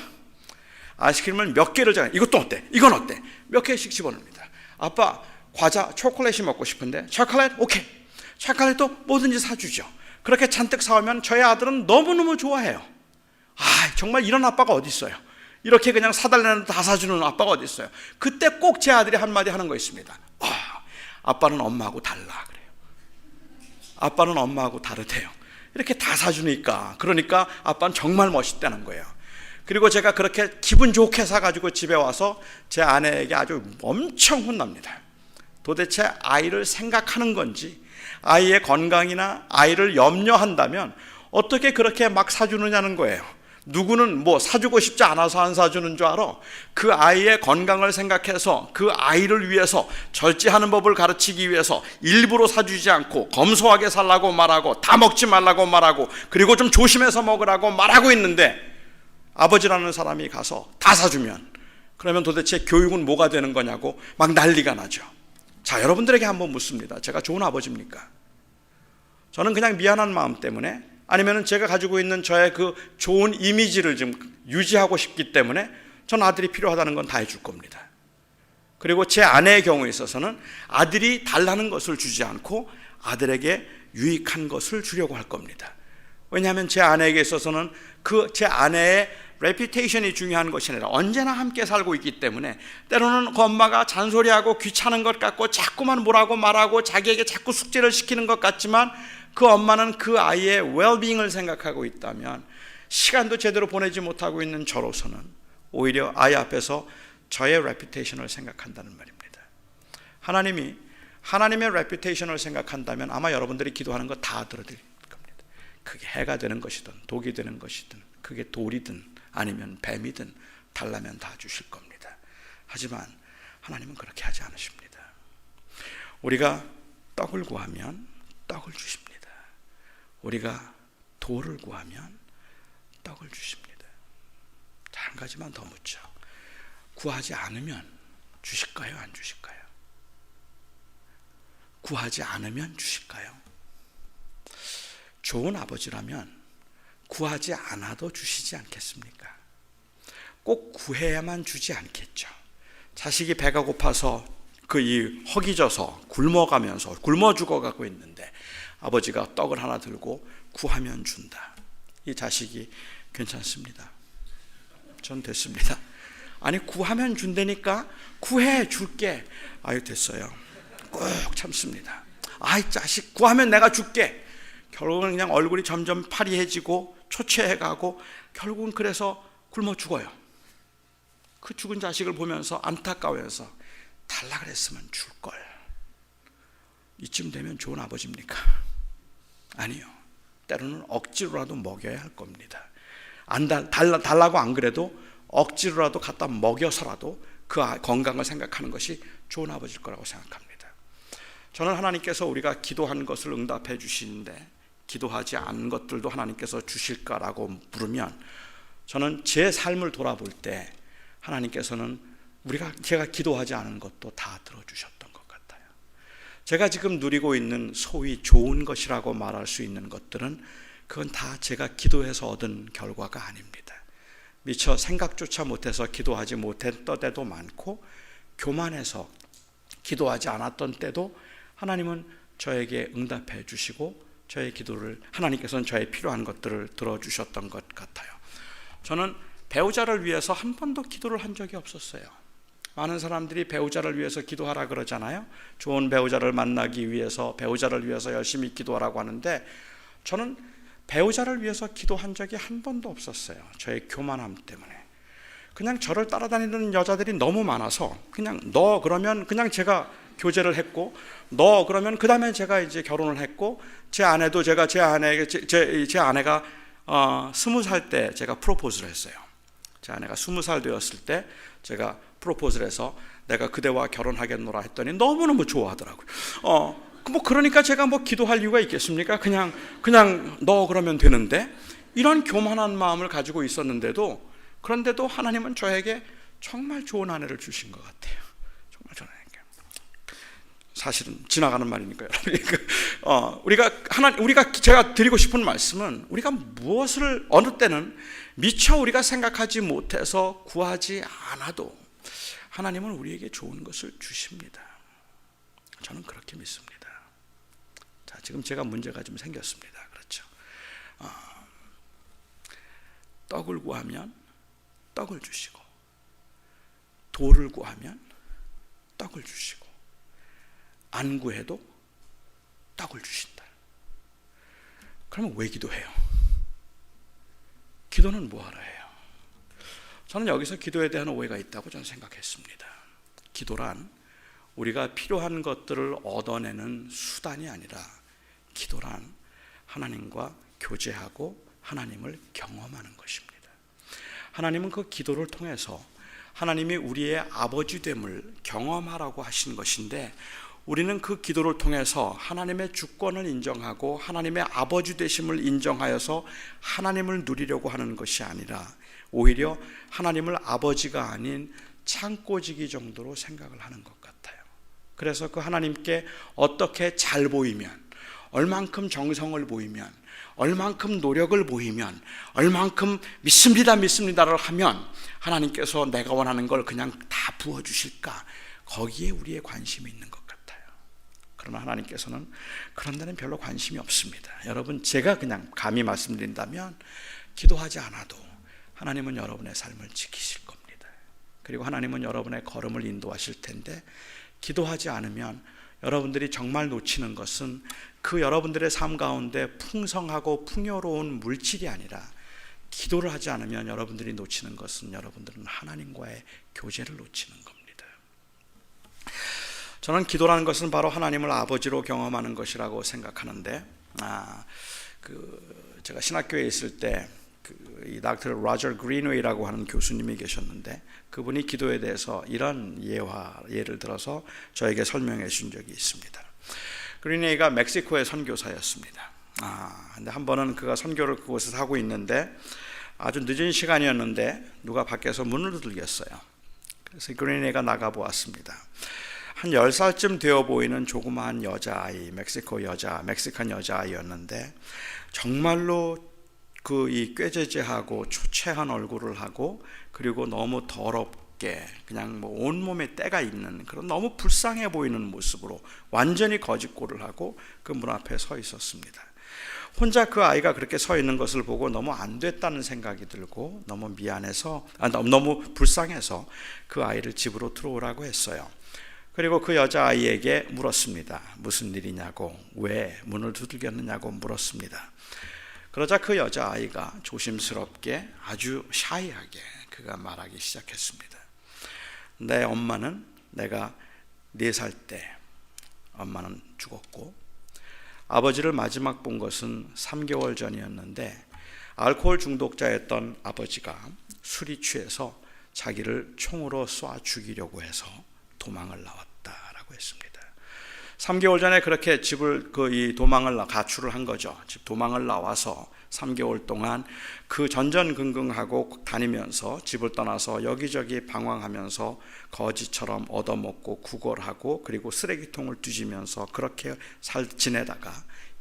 아이스크림을 몇 개를 제가 이것도 어때? 이건 어때? 몇 개씩 집어넣습니다. 아빠 과자 초콜릿이 먹고 싶은데 초콜릿? 오케이. 초콜릿도 뭐든지 사주죠. 그렇게 잔뜩 사오면 저희 아들은 너무너무 좋아해요. 정말 이런 아빠가 어디 있어요? 이렇게 그냥 사달라는 다 사주는 아빠가 어디 있어요? 그때 꼭 제 아들이 한마디 하는 거 있습니다. 아빠는 엄마하고 달라 그래요. 아빠는 엄마하고 다르대요. 이렇게 다 사주니까, 그러니까 아빠는 정말 멋있다는 거예요. 그리고 제가 그렇게 기분 좋게 사가지고 집에 와서 제 아내에게 아주 엄청 혼납니다. 도대체 아이를 생각하는 건지, 아이의 건강이나 아이를 염려한다면 어떻게 그렇게 막 사주느냐는 거예요. 누구는 사주고 싶지 않아서 안 사주는 줄 알아? 그 아이의 건강을 생각해서 그 아이를 위해서 절제하는 법을 가르치기 위해서 일부러 사주지 않고 검소하게 살라고 말하고 다 먹지 말라고 말하고 그리고 좀 조심해서 먹으라고 말하고 있는데, 아버지라는 사람이 가서 다 사주면 그러면 도대체 교육은 뭐가 되는 거냐고 막 난리가 나죠. 자, 여러분들에게 한번 묻습니다. 제가 좋은 아버지입니까? 저는 그냥 미안한 마음 때문에, 아니면 제가 가지고 있는 저의 그 좋은 이미지를 좀 유지하고 싶기 때문에 전 아들이 필요하다는 건 다 해줄 겁니다. 그리고 제 아내의 경우에 있어서는 아들이 달라는 것을 주지 않고 아들에게 유익한 것을 주려고 할 겁니다. 왜냐하면 제 아내에게 있어서는 제 아내의 reputation이 중요한 것이 아니라 언제나 함께 살고 있기 때문에, 때로는 그 엄마가 잔소리하고 귀찮은 것 같고 자꾸만 뭐라고 말하고 자기에게 자꾸 숙제를 시키는 것 같지만 그 엄마는 그 아이의 well-being을 생각하고 있다면, 시간도 제대로 보내지 못하고 있는 저로서는 오히려 아이 앞에서 저의 reputation을 생각한다는 말입니다. 하나님이 하나님의 reputation을 생각한다면 아마 여러분들이 기도하는 거 다 들어드릴 겁니다. 그게 해가 되는 것이든 독이 되는 것이든, 그게 돌이든 아니면 뱀이든 달라면 다 주실 겁니다. 하지만 하나님은 그렇게 하지 않으십니다. 우리가 떡을 구하면 떡을 주십니다. 우리가 돌을 구하면 떡을 주십니다. 한 가지만 더 묻죠. 구하지 않으면 주실까요? 안 주실까요? 구하지 않으면 주실까요? 좋은 아버지라면 구하지 않아도 주시지 않겠습니까? 꼭 구해야만 주지 않겠죠. 자식이 배가 고파서 그 이 허기져서 굶어 죽어가고 있는데 아버지가 떡을 하나 들고 구하면 준다. 이 자식이 괜찮습니다. 전 됐습니다. 아니 구하면 준다니까 구해 줄게. 아유 됐어요. 꼭 참습니다. 아이 자식 구하면 내가 줄게. 결국은 그냥 얼굴이 점점 파리해지고 초췌해가고 결국은 그래서 굶어 죽어요. 그 죽은 자식을 보면서 안타까워해서 달라 그랬으면 줄걸. 이쯤 되면 좋은 아버지입니까? 아니요. 때로는 억지로라도 먹여야 할 겁니다. 달라고 안 그래도 억지로라도 갖다 먹여서라도 그 건강을 생각하는 것이 좋은 아버지일 거라고 생각합니다. 저는 하나님께서 우리가 기도한 것을 응답해 주시는데 기도하지 않은 것들도 하나님께서 주실까라고 물으면 저는 제 삶을 돌아볼 때 하나님께서는 제가 기도하지 않은 것도 다 들어주셨던 것 같아요. 제가 지금 누리고 있는 소위 좋은 것이라고 말할 수 있는 것들은 그건 다 제가 기도해서 얻은 결과가 아닙니다. 미처 생각조차 못해서 기도하지 못했던 때도 많고 교만해서 기도하지 않았던 때도 하나님은 저에게 응답해 주시고 저의 기도를 하나님께서는 저의 필요한 것들을 들어주셨던 것 같아요. 저는 배우자를 위해서 한 번도 기도를 한 적이 없었어요. 많은 사람들이 배우자를 위해서 기도하라 그러잖아요. 좋은 배우자를 만나기 위해서 배우자를 위해서 열심히 기도하라고 하는데 저는 배우자를 위해서 기도한 적이 한 번도 없었어요. 저의 교만함 때문에. 그냥 저를 따라다니는 여자들이 너무 많아서 그냥 너 그러면 그냥 제가 교제를 했고 너 그러면 그 다음에 제가 이제 결혼을 했고 제 아내도 제 아내가 20살 때 제가 프로포즈를 했어요. 제 아내가 20살 되었을 때 제가 프로포즈를 해서 내가 그대와 결혼하겠노라 했더니 너무너무 좋아하더라고요. 뭐 그러니까 제가 뭐 기도할 이유가 있겠습니까? 그냥 너 그러면 되는데 이런 교만한 마음을 가지고 있었는데도 그런데도 하나님은 저에게 정말 좋은 아내를 주신 것 같아요. 정말 좋은 아내. 사실은 지나가는 말이니까요. 제가 드리고 싶은 말씀은 우리가 무엇을 어느 때는 미처 우리가 생각하지 못해서 구하지 않아도 하나님은 우리에게 좋은 것을 주십니다. 저는 그렇게 믿습니다. 자, 지금 제가 문제가 좀 생겼습니다. 그렇죠? 떡을 구하면 떡을 주시고 돌을 구하면 떡을 주시고 안 구해도 떡을 주신다. 그러면 왜 기도해요? 기도는 뭐하러 해요? 저는 여기서 기도에 대한 오해가 있다고 저는 생각했습니다. 기도란 우리가 필요한 것들을 얻어내는 수단이 아니라 기도란 하나님과 교제하고 하나님을 경험하는 것입니다. 하나님은 그 기도를 통해서 하나님이 우리의 아버지됨을 경험하라고 하신 것인데 우리는 그 기도를 통해서 하나님의 주권을 인정하고 하나님의 아버지 되심을 인정하여서 하나님을 누리려고 하는 것이 아니라 오히려 하나님을 아버지가 아닌 창고지기 정도로 생각을 하는 것 같아요. 그래서 그 하나님께 어떻게 잘 보이면, 얼만큼 정성을 보이면, 얼만큼 노력을 보이면, 얼만큼 믿습니다를 하면 하나님께서 내가 원하는 걸 그냥 다 부어주실까? 거기에 우리의 관심이 있는 것 같아요. 그러나 하나님께서는 그런 데는 별로 관심이 없습니다. 여러분, 제가 그냥 감히 말씀드린다면 기도하지 않아도 하나님은 여러분의 삶을 지키실 겁니다. 그리고 하나님은 여러분의 걸음을 인도하실 텐데 기도하지 않으면 여러분들이 정말 놓치는 것은 그 여러분들의 삶 가운데 풍성하고 풍요로운 물질이 아니라 기도를 하지 않으면 여러분들이 놓치는 것은 여러분들은 하나님과의 교제를 놓치는 겁니다. 저는 기도라는 것은 바로 하나님을 아버지로 경험하는 것이라고 생각하는데 제가 신학교에 있을 때 이 닥터 로저 그린웨이라고 하는 교수님이 계셨는데 그분이 기도에 대해서 이런 예를 들어서 저에게 설명해 준 적이 있습니다. 그린웨이가 멕시코의 선교사였습니다. 근데 한 번은 그가 선교를 그곳에서 하고 있는데 아주 늦은 시간이었는데 누가 밖에서 문을 두들겼어요. 그래서 그린웨이가 나가 보았습니다. 한 10살쯤 되어 보이는 조그마한 여자아이, 멕시칸 여자아이였는데 정말로 이 꾀죄죄하고 초췌한 얼굴을 하고 그리고 너무 조심스럽게 그냥 뭐 온몸에 때가 있는 그런 너무 불쌍해 보이는 모습으로 완전히 거짓골을 하고 그 문 앞에 서 있었습니다. 혼자 그 아이가 그렇게 서 있는 것을 보고 너무 안 됐다는 생각이 들고 너무 미안해서 너무 불쌍해서 그 아이를 집으로 들어오라고 했어요. 그리고 그 여자아이에게 물었습니다. 무슨 일이냐고, 왜 문을 두들겼느냐고 물었습니다. 그러자 그 여자아이가 조심스럽게 아주 샤이하게 그가 말하기 시작했습니다. 내 엄마는 내가 4살 때 엄마는 죽었고 아버지를 마지막 본 것은 3개월 전이었는데 알코올 중독자였던 아버지가 술이 취해서 자기를 총으로 쏴 죽이려고 해서 도망을 나왔다라고 했습니다. 3개월 전에 그렇게 집을 가출을 한 거죠. 집 도망을 나와서 3개월 동안 그 전전긍긍하고 다니면서 집을 떠나서 여기저기 방황하면서 거지처럼 얻어먹고 구걸하고 그리고 쓰레기통을 뒤지면서 그렇게 지내다가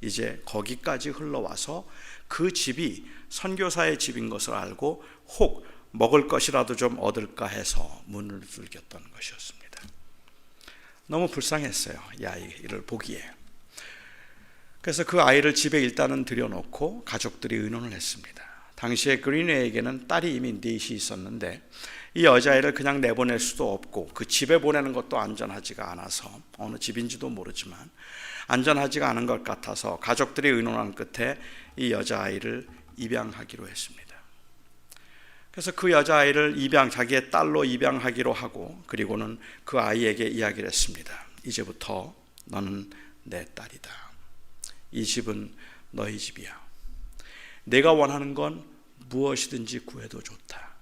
이제 거기까지 흘러와서 그 집이 선교사의 집인 것을 알고 혹 먹을 것이라도 좀 얻을까 해서 문을 두들겼던 것이었습니다. 너무 불쌍했어요, 이 아이를 보기에. 그래서 그 아이를 집에 일단은 들여놓고 가족들이 의논을 했습니다. 당시에 그린웨이에게는 딸이 이미 4이 있었는데 이 여자아이를 그냥 내보낼 수도 없고 그 집에 보내는 것도 안전하지가 않아서, 어느 집인지도 모르지만 안전하지가 않은 것 같아서 가족들이 의논한 끝에 이 여자아이를 입양하기로 했습니다. 그래서 그 여자아이를 자기의 딸로 입양하기로 하고, 그리고는 그 아이에게 이야기를 했습니다. 이제부터 너는 내 딸이다. 이 집은 너희 집이야. 내가 원하는 건 무엇이든지 구해도 좋다.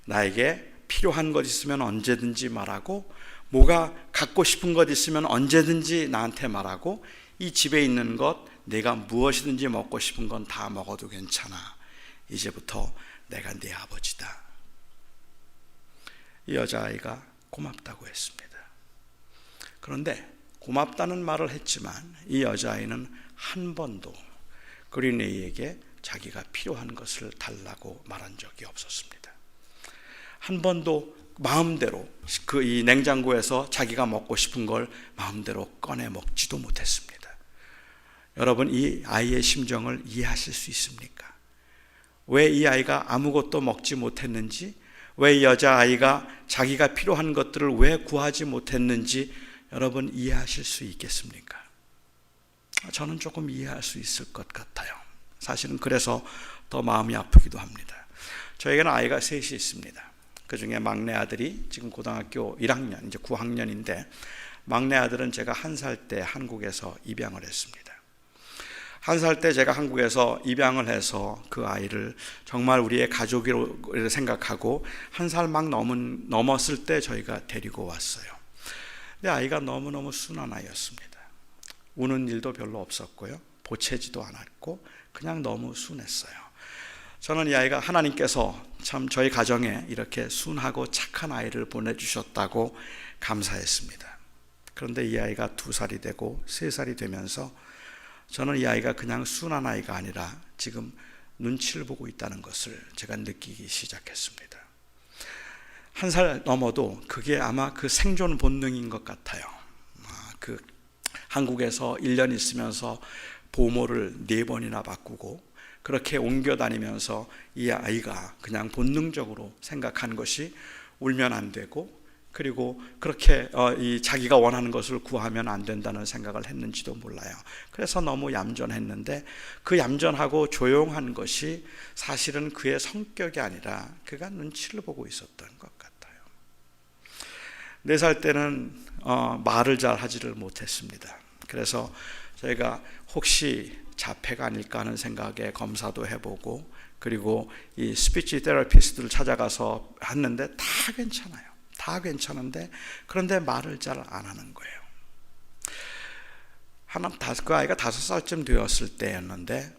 나에게 필요한 것 있으면 언제든지 말하고, 뭐가 갖고 싶은 것 있으면 언제든지 나한테 말하고, 이 집에 있는 것 내가 무엇이든지 먹고 싶은 건 다 먹어도 괜찮아. 이제부터 내가 네 아버지다. 이 여자아이가 고맙다고 했습니다. 그런데 고맙다는 말을 했지만 이 여자아이는 한 번도 그린웨이에게 자기가 필요한 것을 달라고 말한 적이 없었습니다. 한 번도 마음대로 이 냉장고에서 자기가 먹고 싶은 걸 마음대로 꺼내 먹지도 못했습니다. 여러분, 이 아이의 심정을 이해하실 수 있습니까? 왜 이 아이가 아무것도 먹지 못했는지, 왜 이 여자아이가 자기가 필요한 것들을 왜 구하지 못했는지 여러분 이해하실 수 있겠습니까? 저는 조금 이해할 수 있을 것 같아요. 사실은 그래서 더 마음이 아프기도 합니다. 저에게는 아이가 3이 있습니다. 그 중에 막내 아들이 지금 고등학교 1학년, 이제 9학년인데 막내 아들은 제가 1살 때 한국에서 입양을 했습니다. 1살 때 제가 한국에서 입양을 해서 그 아이를 정말 우리의 가족으로 생각하고 1살 막 넘었을 때 저희가 데리고 왔어요. 근데 아이가 너무너무 순한 아이였습니다. 우는 일도 별로 없었고요, 보채지도 않았고 그냥 너무 순했어요. 저는 이 아이가 하나님께서 참 저희 가정에 이렇게 순하고 착한 아이를 보내주셨다고 감사했습니다. 그런데 이 아이가 2살이 되고 3살이 되면서 저는 이 아이가 그냥 순한 아이가 아니라 지금 눈치를 보고 있다는 것을 제가 느끼기 시작했습니다. 1살 넘어도 그게 아마 그 생존 본능인 것 같아요. 그 한국에서 1년 있으면서 보모를 4번이나 바꾸고 그렇게 옮겨 다니면서 이 아이가 그냥 본능적으로 생각한 것이 울면 안 되고, 그리고 그렇게 자기가 원하는 것을 구하면 안 된다는 생각을 했는지도 몰라요. 그래서 너무 얌전했는데 그 얌전하고 조용한 것이 사실은 그의 성격이 아니라 그가 눈치를 보고 있었던 것 같아요. 4살 때는 말을 잘 하지를 못했습니다. 그래서 저희가 혹시 자폐가 아닐까 하는 생각에 검사도 해보고, 그리고 이 스피치 테라피스트를 찾아가서 했는데 다 괜찮아요. 다 괜찮은데 그런데 말을 잘 안 하는 거예요. 그 아이가 5살쯤 되었을 때였는데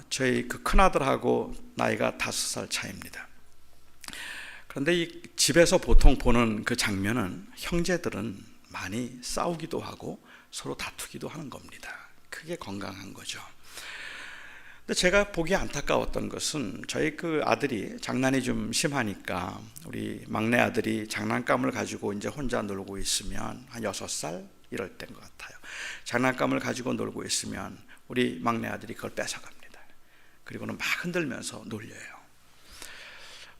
저희 그 큰아들하고 나이가 5살 차이입니다. 그런데 이 집에서 보통 보는 그 장면은 형제들은 많이 싸우기도 하고 서로 다투기도 하는 겁니다. 그게 건강한 거죠. 근데 제가 보기 안타까웠던 것은 저희 그 아들이 장난이 좀 심하니까 우리 막내 아들이 장난감을 가지고 이제 혼자 놀고 있으면 한 6살 이럴 때인 것 같아요. 장난감을 가지고 놀고 있으면 우리 막내 아들이 그걸 뺏어갑니다. 그리고는 막 흔들면서 놀려요.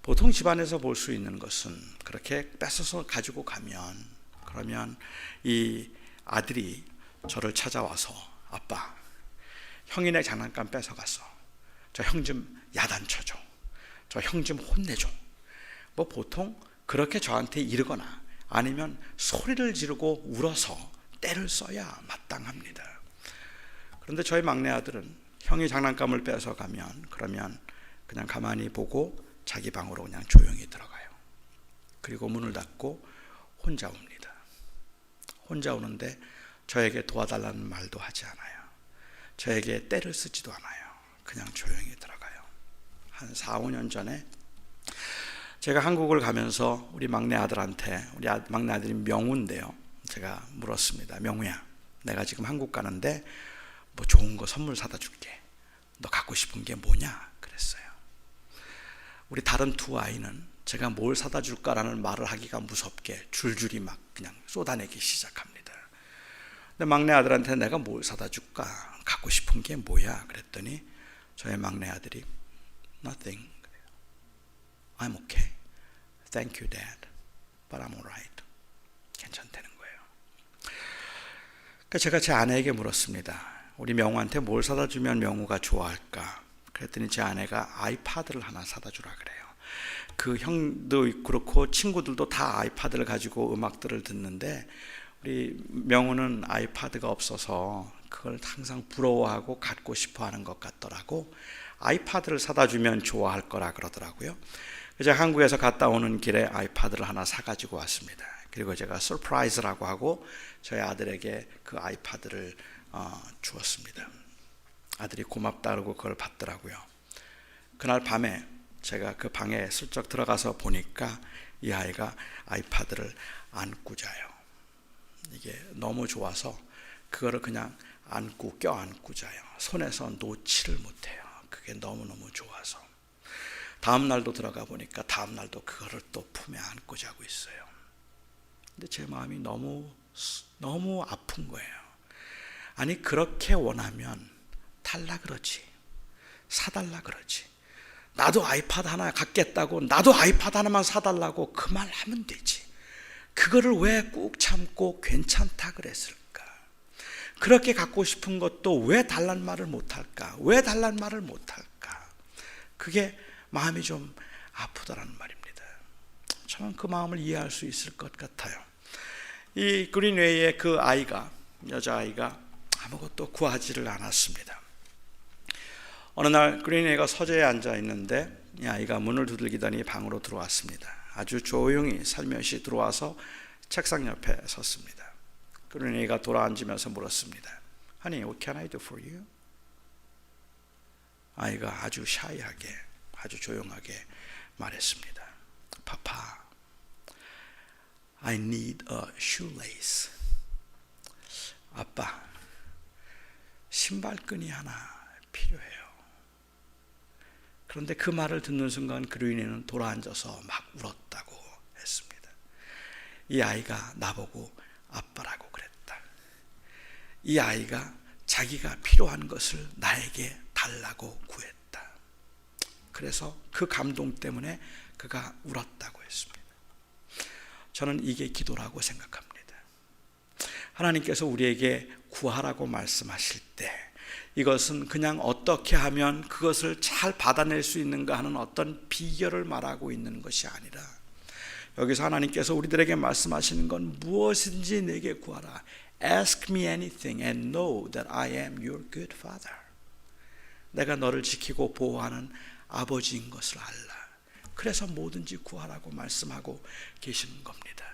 보통 집안에서 볼 수 있는 것은 그렇게 뺏어서 가지고 가면, 그러면 이 아들이 저를 찾아와서 아빠, 형이 내 장난감 뺏어갔어. 저 형 좀 야단쳐줘. 저 형 좀 혼내줘. 뭐 보통 그렇게 저한테 이르거나 아니면 소리를 지르고 울어서 때를 써야 마땅합니다. 그런데 저희 막내 아들은 형이 장난감을 뺏어가면 그러면 그냥 가만히 보고 자기 방으로 그냥 조용히 들어가요. 그리고 문을 닫고 혼자 옵니다. 혼자 오는데 저에게 도와달라는 말도 하지 않아요. 저에게 때를 쓰지도 않아요. 그냥 조용히 들어가요. 한 4, 5년 전에 제가 한국을 가면서 우리 막내 아들한테, 우리 막내 아들이 명우인데요, 제가 물었습니다. 명우야, 내가 지금 한국 가는데 뭐 좋은 거 선물 사다 줄게. 너 갖고 싶은 게 뭐냐? 그랬어요. 우리 다른 두 아이는 제가 뭘 사다 줄까라는 말을 하기가 무섭게 줄줄이 막 그냥 쏟아내기 시작합니다. 근데 막내 아들한테 내가 뭘 사다 줄까? 갖고 싶은 게 뭐야? 그랬더니 저의 막내 아들이 Nothing. I'm okay. Thank you, Dad. But I'm alright. 괜찮다는 거예요. 그러니까 제가 제 아내에게 물었습니다. 우리 명우한테 뭘 사다 주면 명우가 좋아할까? 그랬더니 제 아내가 아이패드를 하나 사다 주라 그래요. 그 형도 그렇고 친구들도 다 아이패드를 가지고 음악들을 듣는데 우리 명우는 아이패드가 없어서 그걸 항상 부러워하고 갖고 싶어 하는 것 같더라고. 아이패드를 사다 주면 좋아할 거라 그러더라고요. 제가 한국에서 갔다 오는 길에 아이패드를 하나 사가지고 왔습니다. 그리고 제가 서프라이즈라고 하고 저희 아들에게 그 아이패드를 주었습니다. 아들이 고맙다 그러고 그걸 받더라고요. 그날 밤에 제가 그 방에 슬쩍 들어가서 보니까 이 아이가 아이패드를 안고 자요. 이게 너무 좋아서 그거를 그냥 안고 껴안고 자요. 손에서 놓지를 못해요. 그게 너무너무 좋아서. 다음 날도 들어가 보니까 다음 날도 그거를 또 품에 안고 자고 있어요. 근데 제 마음이 너무 아픈 거예요. 아니 그렇게 원하면 달라 그러지, 사달라 그러지. 나도 아이패드 하나 갖겠다고, 나도 아이패드 하나만 사달라고 그 말 하면 되지. 그거를 왜 꾹 참고 괜찮다 그랬을까? 그렇게 갖고 싶은 것도 왜 달란 말을 못할까? 왜 달란 말을 못할까? 그게 마음이 좀 아프다라는 말입니다. 저는 그 마음을 이해할 수 있을 것 같아요. 이 그린웨이의 그 아이가, 여자아이가 아무것도 구하지를 않았습니다. 어느 날 그린웨이가 서재에 앉아 있는데 이 아이가 문을 두들기더니 방으로 들어왔습니다. 아주 조용히 살며시 들어와서 책상 옆에 섰습니다. 그린웨이가 돌아앉으면서 물었습니다. Honey, what can I do for you? 아이가 아주 샤이하게, 아주 조용하게 말했습니다. Papa, I need a shoelace. 아빠, 신발끈이 하나 필요해요. 그런데 그 말을 듣는 순간 그린웨이는 돌아앉아서 막 울었다고 했습니다. 이 아이가 나보고 아빠라고 그랬다. 이 아이가 자기가 필요한 것을 나에게 달라고 구했다. 그래서 그 감동 때문에 그가 울었다고 했습니다. 저는 이게 기도라고 생각합니다. 하나님께서 우리에게 구하라고 말씀하실 때 이것은 그냥 어떻게 하면 그것을 잘 받아낼 수 있는가 하는 어떤 비결을 말하고 있는 것이 아니라 여기서 하나님께서 우리들에게 말씀하시는 건 무엇인지 내게 구하라. Ask me anything and know that I am your good father. 내가 너를 지키고 보호하는 아버지인 것을 알라. 그래서 뭐든지 구하라고 말씀하고 계시는 겁니다.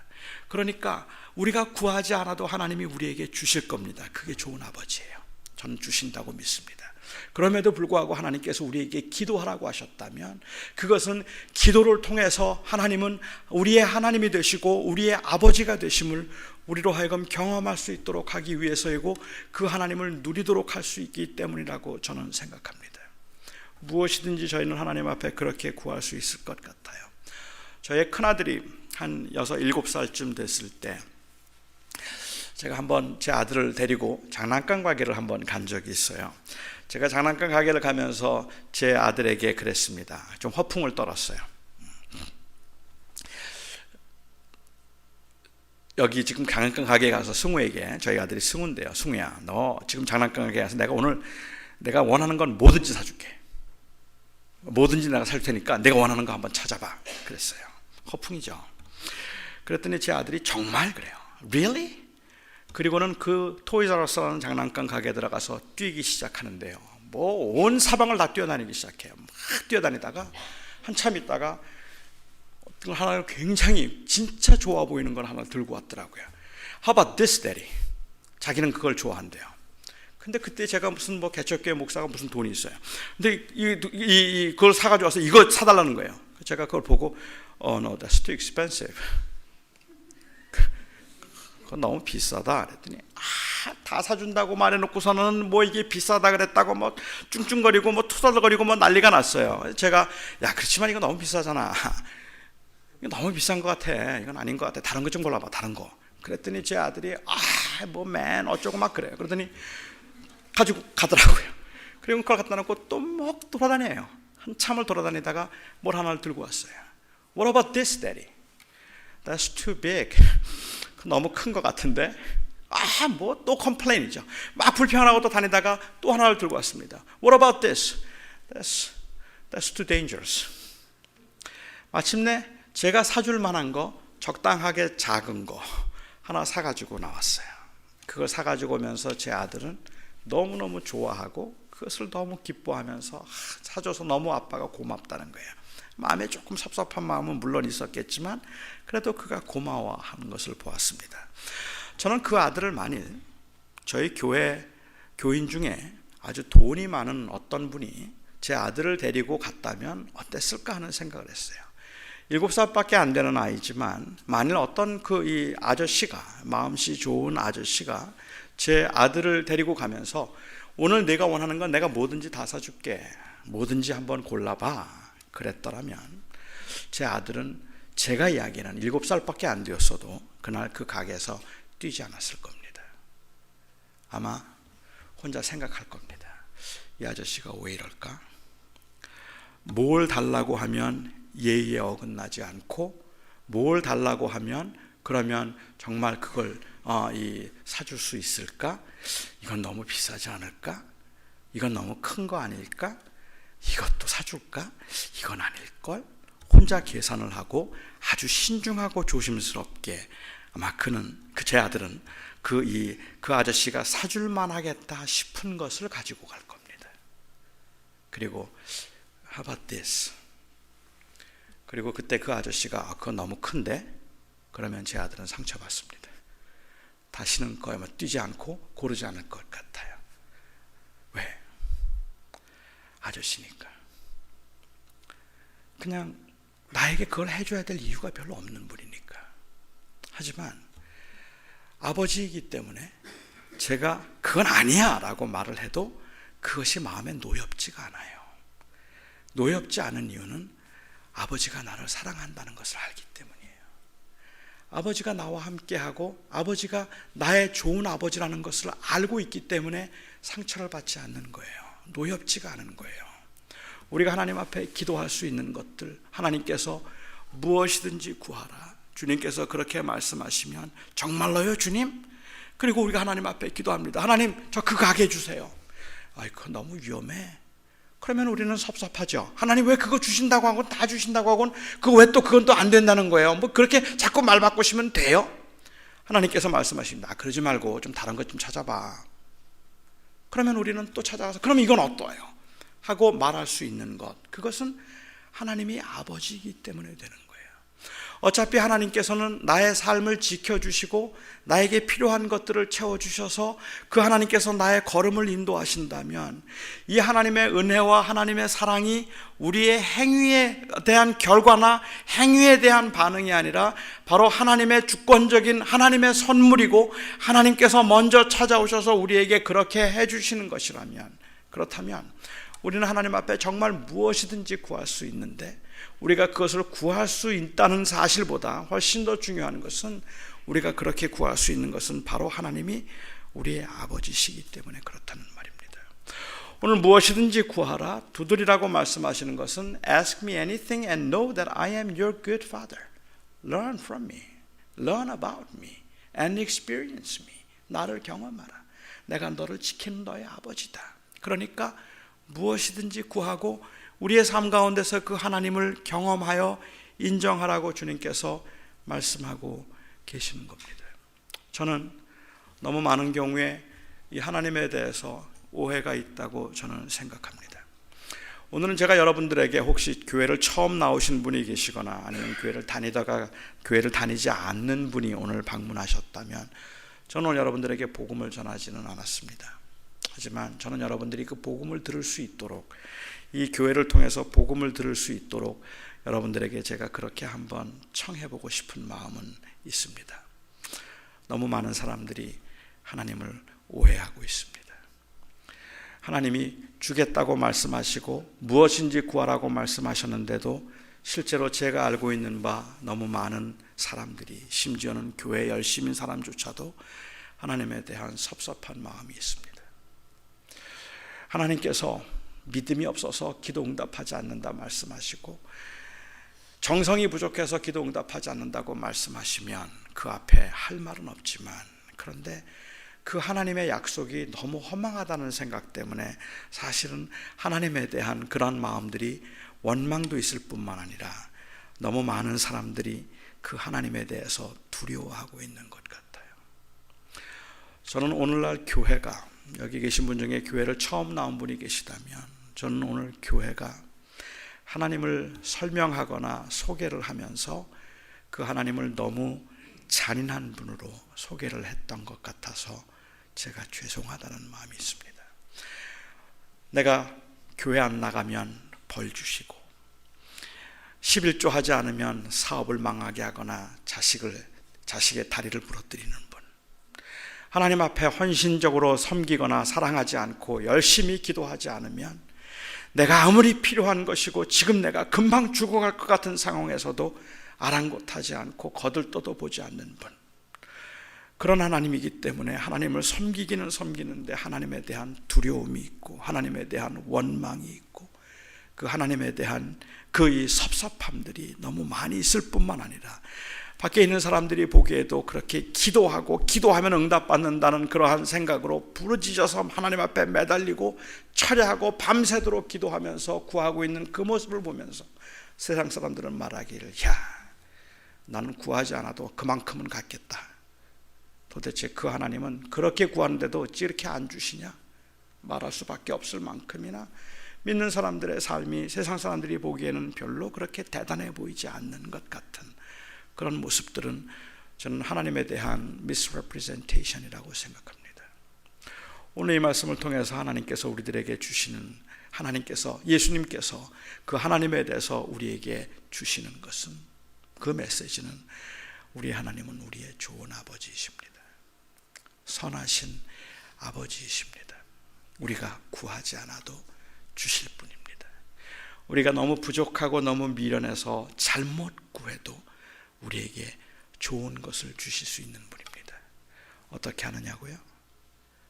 그러니까 우리가 구하지 않아도 하나님이 우리에게 주실 겁니다. 그게 좋은 아버지예요. 저는 주신다고 믿습니다. 그럼에도 불구하고 하나님께서 우리에게 기도하라고 하셨다면 그것은 기도를 통해서 하나님은 우리의 하나님이 되시고 우리의 아버지가 되심을 우리로 하여금 경험할 수 있도록 하기 위해서이고 그 하나님을 누리도록 할 수 있기 때문이라고 저는 생각합니다. 무엇이든지 저희는 하나님 앞에 그렇게 구할 수 있을 것 같아요. 저의 큰아들이 한 6, 7살쯤 됐을 때 제가 한번 제 아들을 데리고 장난감 가게를 한번 간 적이 있어요. 제가 장난감 가게를 가면서 제 아들에게 그랬습니다. 좀 허풍을 떨었어요. 여기 지금 장난감 가게에 가서 승우에게, 저희 아들이 승우인데요, 승우야, 너 지금 장난감 가게에 가서 내가 원하는 건 뭐든지 사줄게. 뭐든지 내가 살 테니까 내가 원하는 거 한번 찾아봐. 그랬어요. 허풍이죠. 그랬더니 제 아들이 정말 그래요. Really? 그리고는 그 토이자러스라는 장난감 가게에 들어가서 뛰기 시작하는데요. 뭐 온 사방을 다 뛰어다니기 시작해요. 막 뛰어다니다가 한참 있다가 어떤 하나를 굉장히 진짜 좋아 보이는 걸 하나 들고 왔더라고요. How about this, Daddy? 자기는 그걸 좋아한대요. 근데 그때 제가 무슨 뭐 개척교회 목사가 무슨 돈이 있어요. 근데 그걸 사가지고 와서 이거 사달라는 거예요. 제가 그걸 보고 no, that's too expensive. 그건 너무 비싸다 그랬더니 다 사준다고 말해놓고서는 뭐 이게 비싸다 그랬다고 뭐 쭝쭝거리고 뭐 투덜거리고 뭐 난리가 났어요. 제가 야 그렇지만 이거 너무 비싸잖아. 이거 너무 비싼 것 같아. 이건 아닌 것 같아. 다른 거 좀 골라봐. 다른 거. 그랬더니 제 아들이 뭐 맨 어쩌고 막 그래요. 그러더니 가지고 가더라고요. 그리고 그걸 갖다 놓고 또 막 돌아다녀요. 한참을 돌아다니다가 뭘 하나를 들고 왔어요. What about this, Daddy? That's too big. 너무 큰 것 같은데. 뭐 또 컴플레인이죠. 막 불평하고 또 다니다가 또 하나를 들고 왔습니다. What about this? That's too dangerous. 마침내 제가 사줄 만한 거, 적당하게 작은 거 하나 사가지고 나왔어요. 그걸 사가지고 오면서 제 아들은 너무너무 좋아하고 그것을 너무 기뻐하면서 사줘서 너무 아빠가 고맙다는 거예요. 마음에 조금 섭섭한 마음은 물론 있었겠지만 그래도 그가 고마워하는 것을 보았습니다. 저는 그 아들을 만일 저희 교회 교인 중에 아주 돈이 많은 어떤 분이 제 아들을 데리고 갔다면 어땠을까 하는 생각을 했어요. 7살밖에 안 되는 아이지만 만일 어떤 이 아저씨가, 마음씨 좋은 아저씨가 제 아들을 데리고 가면서 오늘 내가 원하는 건 내가 뭐든지 다 사줄게, 뭐든지 한번 골라봐 그랬더라면 제 아들은 제가 이야기하는 7살밖에 안 되었어도 그날 그 가게에서 뛰지 않았을 겁니다. 아마 혼자 생각할 겁니다. 이 아저씨가 왜 이럴까? 뭘 달라고 하면 예의에 어긋나지 않고 뭘 달라고 하면 그러면 정말 그걸 사줄 수 있을까? 이건 너무 비싸지 않을까? 이건 너무 큰 거 아닐까? 이것도 사줄까? 이건 아닐걸? 혼자 계산을 하고 아주 신중하고 조심스럽게 아마 제 아들은 그 아저씨가 사줄만 하겠다 싶은 것을 가지고 갈 겁니다. 그리고 How about this? 그리고 그때 그 아저씨가 그건 너무 큰데? 그러면 제 아들은 상처받습니다. 다시는 거에 뛰지 않고 고르지 않을 것 같아요. 왜? 아저씨니까. 그냥 나에게 그걸 해줘야 될 이유가 별로 없는 분이니까. 하지만 아버지이기 때문에 제가 그건 아니야 라고 말을 해도 그것이 마음에 노엽지가 않아요. 노엽지 않은 이유는 아버지가 나를 사랑한다는 것을 알기 때문이에요. 아버지가 나와 함께하고 아버지가 나의 좋은 아버지라는 것을 알고 있기 때문에 상처를 받지 않는 거예요. 노엽지가 않은 거예요. 우리가 하나님 앞에 기도할 수 있는 것들, 하나님께서 무엇이든지 구하라, 주님께서 그렇게 말씀하시면 정말로요 주님? 그리고 우리가 하나님 앞에 기도합니다. 하나님 저 그거 가게 해주세요. 그거 너무 위험해. 그러면 우리는 섭섭하죠. 하나님 왜 그거 주신다고 하고 다 주신다고 하고는 그거 왜 또 그건 또 안 된다는 거예요. 뭐 그렇게 자꾸 말 바꾸시면 돼요? 하나님께서 말씀하십니다. 그러지 말고 좀 다른 것 좀 찾아봐. 그러면 우리는 또 찾아가서 그럼 이건 어떠해요? 하고 말할 수 있는 것, 그것은 하나님이 아버지이기 때문에 되는 거예요. 어차피 하나님께서는 나의 삶을 지켜주시고 나에게 필요한 것들을 채워주셔서 그 하나님께서 나의 걸음을 인도하신다면 이 하나님의 은혜와 하나님의 사랑이 우리의 행위에 대한 결과나 행위에 대한 반응이 아니라 바로 하나님의 주권적인 하나님의 선물이고 하나님께서 먼저 찾아오셔서 우리에게 그렇게 해주시는 것이라면, 그렇다면 우리는 하나님 앞에 정말 무엇이든지 구할 수 있는데, 우리가 그것을 구할 수 있다는 사실보다 훨씬 더 중요한 것은, 우리가 그렇게 구할 수 있는 것은 바로 하나님이 우리의 아버지시기 때문에 그렇다는 말입니다. 오늘 무엇이든지 구하라, 두드리라고 말씀하시는 것은 Ask me anything and know that I am your good father. Learn from me, learn about me and experience me. 나를 경험하라. 내가 너를 지키는 너의 아버지다. 그러니까 무엇이든지 구하고 우리의 삶 가운데서 그 하나님을 경험하여 인정하라고 주님께서 말씀하고 계시는 겁니다. 저는 너무 많은 경우에 이 하나님에 대해서 오해가 있다고 저는 생각합니다. 오늘은 제가 여러분들에게 혹시 교회를 처음 나오신 분이 계시거나 아니면 교회를 다니다가 교회를 다니지 않는 분이 오늘 방문하셨다면, 저는 오늘 여러분들에게 복음을 전하지는 않았습니다. 하지만 저는 여러분들이 그 복음을 들을 수 있도록, 이 교회를 통해서 복음을 들을 수 있도록 여러분들에게 제가 그렇게 한번 청해보고 싶은 마음은 있습니다. 너무 많은 사람들이 하나님을 오해하고 있습니다. 하나님이 주겠다고 말씀하시고 무엇인지 구하라고 말씀하셨는데도 실제로 제가 알고 있는 바 너무 많은 사람들이, 심지어는 교회 열심인 사람조차도 하나님에 대한 섭섭한 마음이 있습니다. 하나님께서 믿음이 없어서 기도 응답하지 않는다 말씀하시고, 정성이 부족해서 기도 응답하지 않는다고 말씀하시면 그 앞에 할 말은 없지만, 그런데 그 하나님의 약속이 너무 허망하다는 생각 때문에 사실은 하나님에 대한 그런 마음들이 원망도 있을 뿐만 아니라 너무 많은 사람들이 그 하나님에 대해서 두려워하고 있는 것 같아요. 저는 오늘날 교회가, 여기 계신 분 중에 교회를 처음 나온 분이 계시다면, 저는 오늘 교회가 하나님을 설명하거나 소개를 하면서 그 하나님을 너무 잔인한 분으로 소개를 했던 것 같아서 제가 죄송하다는 마음이 있습니다. 내가 교회 안 나가면 벌 주시고, 11조 하지 않으면 사업을 망하게 하거나 자식의 다리를 부러뜨리는 분, 하나님 앞에 헌신적으로 섬기거나 사랑하지 않고 열심히 기도하지 않으면 내가 아무리 필요한 것이고 지금 내가 금방 죽어갈 것 같은 상황에서도 아랑곳하지 않고 거들떠도 보지 않는 분, 그런 하나님이기 때문에 하나님을 섬기기는 섬기는데 하나님에 대한 두려움이 있고 하나님에 대한 원망이 있고 그 하나님에 대한 그 이 섭섭함들이 너무 많이 있을 뿐만 아니라 밖에 있는 사람들이 보기에도 그렇게 기도하면 응답받는다는 그러한 생각으로 부르짖어서 하나님 앞에 매달리고 철야하고 밤새도록 기도하면서 구하고 있는 그 모습을 보면서 세상 사람들은 말하기를, 야, 나는 구하지 않아도 그만큼은 갖겠다. 도대체 그 하나님은 그렇게 구하는데도 어찌 이렇게 안 주시냐? 말할 수밖에 없을 만큼이나 믿는 사람들의 삶이 세상 사람들이 보기에는 별로 그렇게 대단해 보이지 않는 것 같은 그런 모습들은 저는 하나님에 대한 misrepresentation이라고 생각합니다. 오늘 이 말씀을 통해서 하나님께서 우리들에게 주시는, 예수님께서 그 하나님에 대해서 우리에게 주시는 것은, 그 메시지는 우리 하나님은 우리의 좋은 아버지이십니다. 선하신 아버지이십니다. 우리가 구하지 않아도 주실 분입니다. 우리가 너무 부족하고 너무 미련해서 잘못 구해도 우리에게 좋은 것을 주실 수 있는 분입니다. 어떻게 하느냐고요?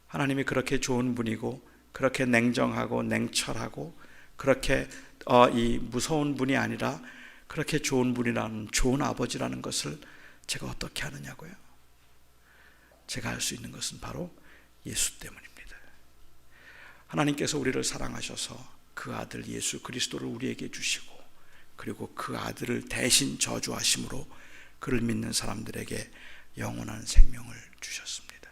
하나님이 그렇게 좋은 분이고 그렇게 냉정하고 냉철하고 그렇게 이 무서운 분이 아니라 그렇게 좋은 분이라는, 좋은 아버지라는 것을 제가 어떻게 하느냐고요? 제가 할 수 있는 것은 바로 예수 때문입니다. 하나님께서 우리를 사랑하셔서 그 아들 예수 그리스도를 우리에게 주시고, 그리고 그 아들을 대신 저주하심으로 그를 믿는 사람들에게 영원한 생명을 주셨습니다.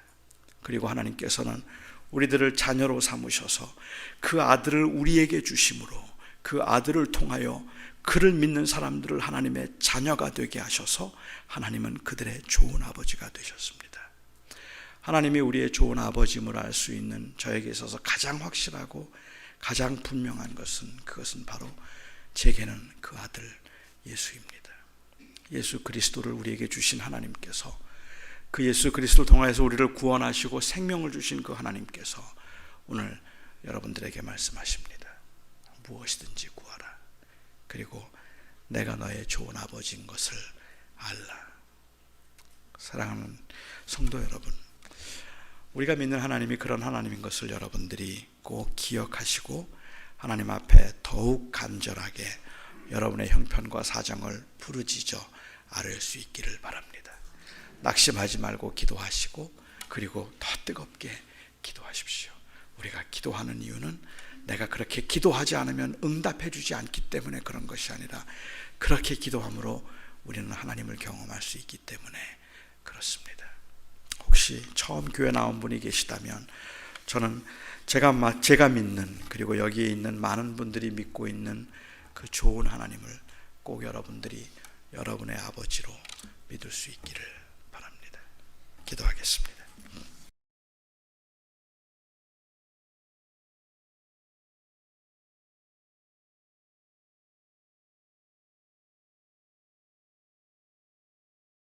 그리고 하나님께서는 우리들을 자녀로 삼으셔서 그 아들을 우리에게 주심으로 그 아들을 통하여 그를 믿는 사람들을 하나님의 자녀가 되게 하셔서 하나님은 그들의 좋은 아버지가 되셨습니다. 하나님이 우리의 좋은 아버지임을 알 수 있는 저에게 있어서 가장 확실하고 가장 분명한 것은, 그것은 바로 제게는 그 아들 예수입니다. 예수 그리스도를 우리에게 주신 하나님께서, 그 예수 그리스도를 통해서 우리를 구원하시고 생명을 주신 그 하나님께서 오늘 여러분들에게 말씀하십니다. 무엇이든지 구하라. 그리고 내가 너의 좋은 아버지인 것을 알라. 사랑하는 성도 여러분, 우리가 믿는 하나님이 그런 하나님인 것을 여러분들이 꼭 기억하시고 하나님 앞에 더욱 간절하게 여러분의 형편과 사정을 부르짖어 아뢰 수 있기를 바랍니다. 낙심하지 말고 기도하시고 그리고 더 뜨겁게 기도하십시오. 우리가 기도하는 이유는 내가 그렇게 기도하지 않으면 응답해 주지 않기 때문에 그런 것이 아니라 그렇게 기도함으로 우리는 하나님을 경험할 수 있기 때문에 그렇습니다. 혹시 처음 교회 나온 분이 계시다면 저는 제가 믿는, 그리고 여기에 있는 많은 분들이 믿고 있는 그 좋은 하나님을 꼭 여러분들이 여러분의 아버지로 믿을 수 있기를 바랍니다. 기도하겠습니다.